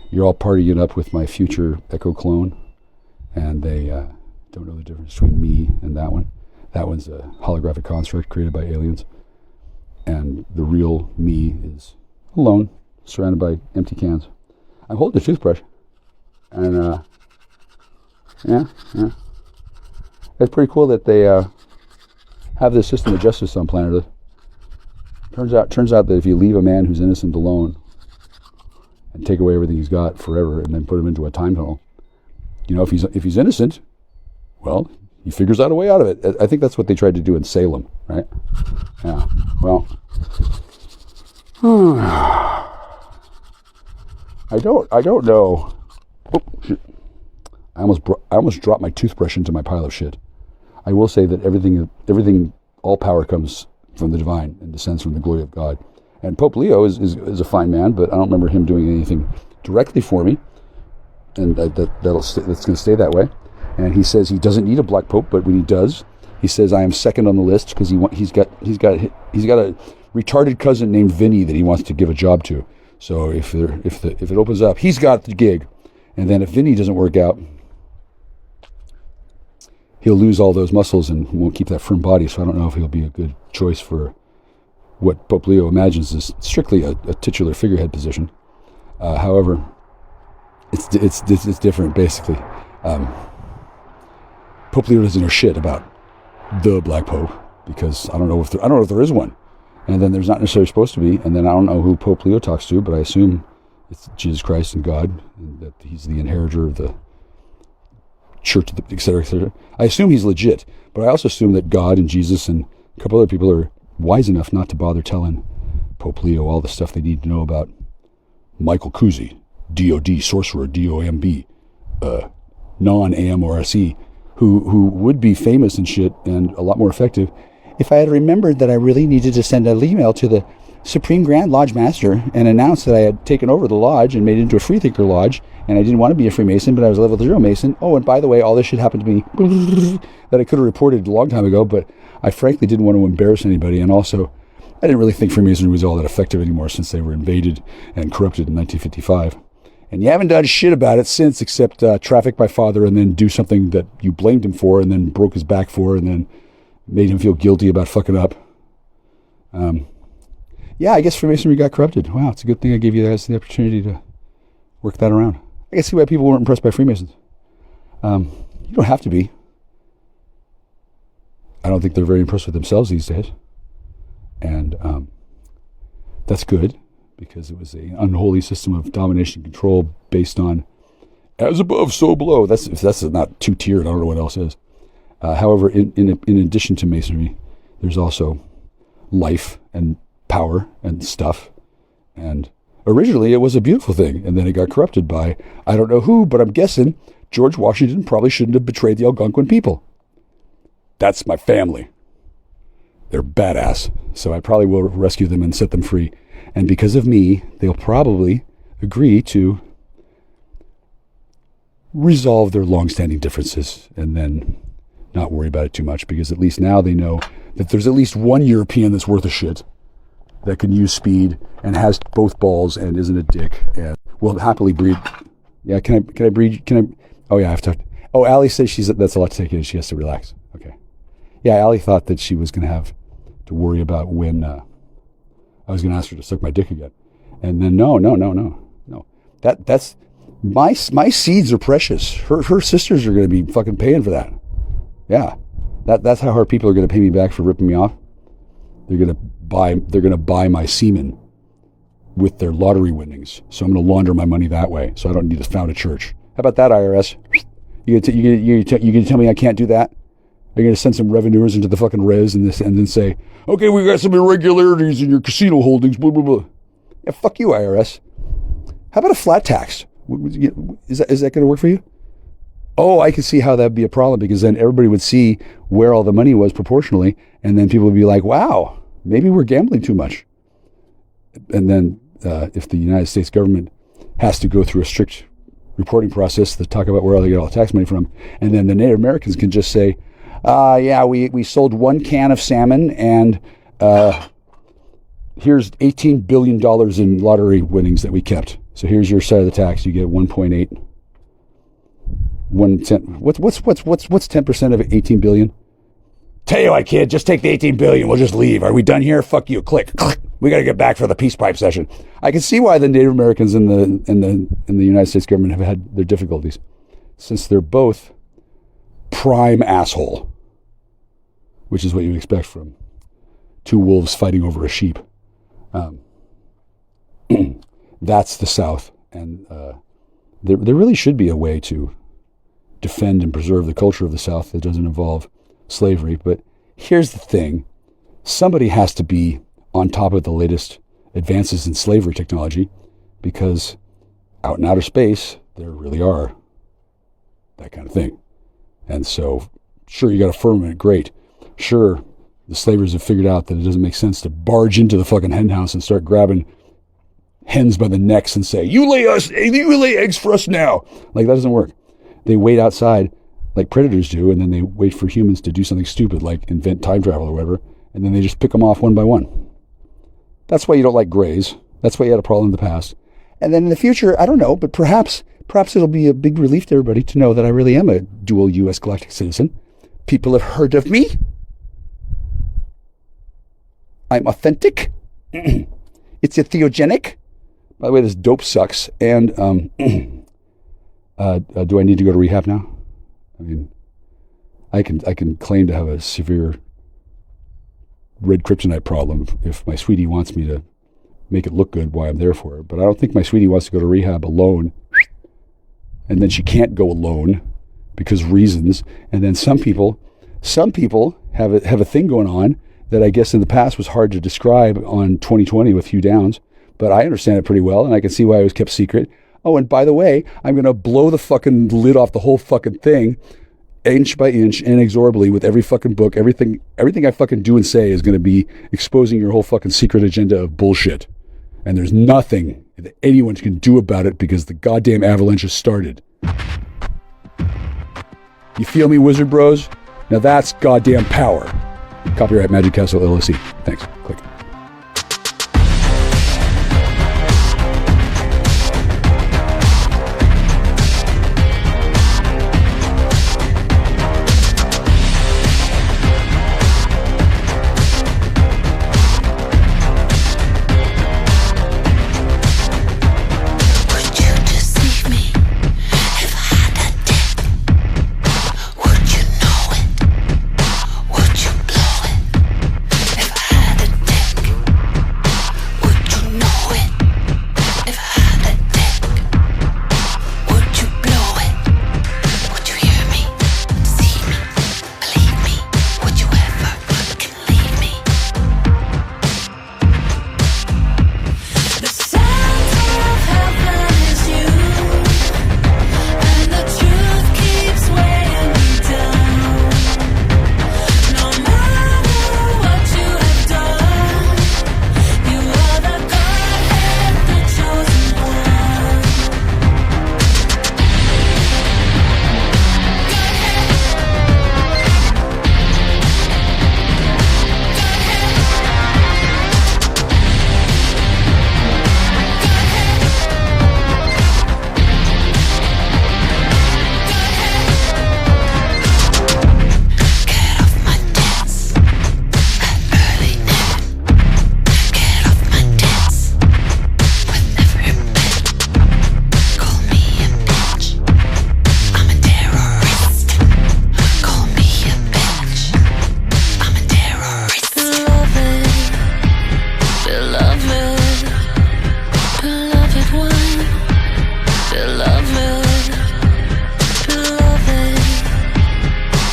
you're all partying up with my future Echo clone, and they don't know the difference between me and that one. That one's a holographic construct created by aliens, and the real me is alone, surrounded by empty cans. I'm holding a toothbrush, and yeah. It's pretty cool that they have this system of justice on planet Earth. Turns out that if you leave a man who's innocent alone and take away everything he's got forever, and then put him into a time tunnel, if he's innocent, well, he figures out a way out of it. I think that's what they tried to do in Salem, right? Yeah. Well, I don't know. Oh, shit. I almost dropped my toothbrush into my pile of shit. I will say that everything, all power comes from the divine and descends from the glory of God. And Pope Leo is a fine man, but I don't remember him doing anything directly for me. And that's going to stay that way. And he says he doesn't need a black pope, but when he does, He says, I am second on the list because he's got a retarded cousin named Vinny that he wants to give a job to. So if it opens up, he's got the gig. And then if Vinny doesn't work out, he'll lose all those muscles and won't keep that firm body. So I don't know if he'll be a good choice for what Pope Leo imagines is strictly a titular figurehead position. However, it's different basically. Pope Leo doesn't know shit about the Black Pope because I don't know if there is one. And then there's not necessarily supposed to be. And then I don't know who Pope Leo talks to, but I assume it's Jesus Christ and God, and that he's the inheritor of the church, et cetera, et cetera. I assume he's legit, but I also assume that God and Jesus and a couple other people are wise enough not to bother telling Pope Leo all the stuff they need to know about michealkuczi, DOD, sorcerer, DOMB, non-AMRSE, who would be famous and shit and a lot more effective if I had remembered that I really needed to send an email to the Supreme Grand Lodge Master and announce that I had taken over the lodge and made it into a Freethinker Lodge, and I didn't want to be a Freemason, but I was a level 0 Mason. Oh, and by the way, all this shit happened to me that I could have reported a long time ago, but I frankly didn't want to embarrass anybody, and also I didn't really think Freemasonry was all that effective anymore since they were invaded and corrupted in 1955. And you haven't done shit about it since, except traffic my father and then do something that you blamed him for and then broke his back for and then made him feel guilty about fucking up. Yeah, I guess Freemasonry got corrupted. Wow, it's a good thing I gave you guys the opportunity to work that around. I can see why people weren't impressed by Freemasons. You don't have to be. I don't think they're very impressed with themselves these days. And that's good, because it was an unholy system of domination and control based on as above, so below. If that's not two-tiered, I don't know what else is. However, in addition to Masonry, there's also life and power and stuff. And originally it was a beautiful thing, and then it got corrupted by, I don't know who, but I'm guessing George Washington probably shouldn't have betrayed the Algonquin people. That's my family. They're badass, so I probably will rescue them and set them free. And because of me, they'll probably agree to resolve their long-standing differences and then not worry about it too much, because at least now they know that there's at least one European that's worth a shit, that can use speed and has both balls and isn't a dick and will happily breed. Yeah, can I breed? Oh yeah, I have to. Oh, Allie says that's a lot to take in. She has to relax. Okay. Yeah, Allie thought that she was going to have to worry about when I was going to ask her to suck my dick again, and then no. That's my seeds are precious. Her sisters are going to be fucking paying for that. Yeah, that's how hard people are going to pay me back for ripping me off. They're going to buy my semen with their lottery winnings. So I'm going to launder my money that way, so I don't need to found a church. How about that, IRS? You going to tell me I can't do that? Are you going to send some revenuers into the fucking res and then say, okay, we got some irregularities in your casino holdings, blah, blah, blah. Yeah, fuck you, IRS. How about a flat tax? Is that going to work for you? Oh, I can see how that'd be a problem, because then everybody would see where all the money was proportionally, and then people would be like, wow, maybe we're gambling too much. And then if the United States government has to go through a strict reporting process to talk about where they get all the tax money from, and then the Native Americans can just say, yeah, we sold 1 can of salmon, and here's $18 billion in lottery winnings that we kept. So here's your side of the tax. You get 1.8. 1/10. What's 10% of 18 billion? Tell you what, kid, just take the 18 billion. We'll just leave. Are we done here? Fuck you. Click. We got to get back for the peace pipe session. I can see why the Native Americans in the United States government have had their difficulties, since they're both prime asshole, which is what you'd expect from two wolves fighting over a sheep. That's the South, and there really should be a way to defend and preserve the culture of the South that doesn't involve slavery. But here's the thing. Somebody has to be on top of the latest advances in slavery technology, because out in outer space, there really are that kind of thing. And so, sure, you got a firmament, great. Sure, the slavers have figured out that it doesn't make sense to barge into the fucking hen house and start grabbing hens by the necks and say, you lay eggs for us now. Like, that doesn't work. They wait outside. like predators do, and then they wait for humans to do something stupid, like invent time travel or whatever, and then they just pick them off one by one. That's why you don't like grays. That's why you had a problem in the past. And then in the future, I don't know, but perhaps it'll be a big relief to everybody to know that I really am a dual U.S. galactic citizen. People have heard of me. I'm authentic. It's theogenic. By the way, this dope sucks. And do I need to go to rehab now? I mean, I can claim to have a severe red kryptonite problem if my sweetie wants me to make it look good while I'm there for her. But I don't think my sweetie wants to go to rehab alone. And then she can't go alone because reasons. And then some people have a thing going on that I guess in the past was hard to describe on 2020 with Hugh Downs, but I understand it pretty well, and I can see why it was kept secret. Oh, and by the way, I'm going to blow the fucking lid off the whole fucking thing, inch by inch, inexorably, with every fucking book. Everything I fucking do and say is going to be exposing your whole fucking secret agenda of bullshit. And there's nothing that anyone can do about it because the goddamn avalanche has started. You feel me, wizard bros? Now that's goddamn power. Copyright Magic Castle LLC. Thanks. Click.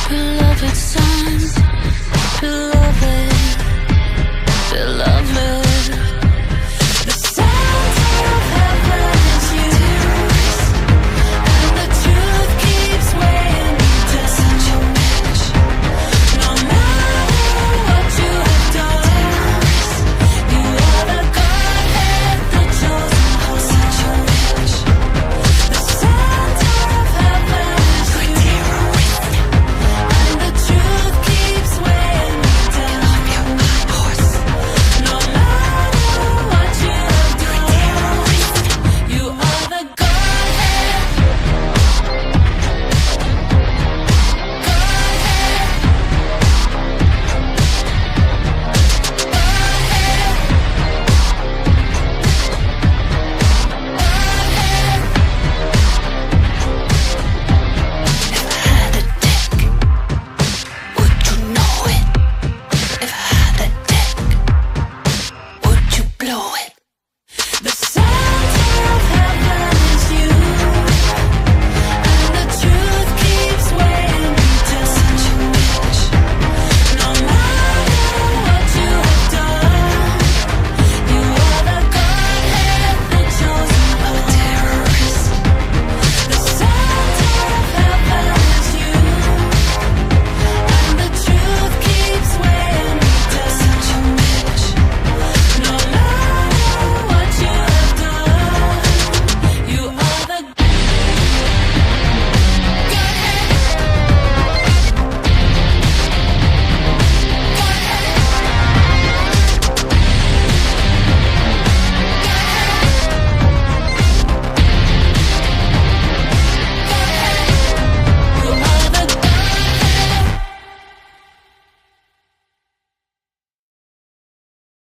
Beloved sons, beloved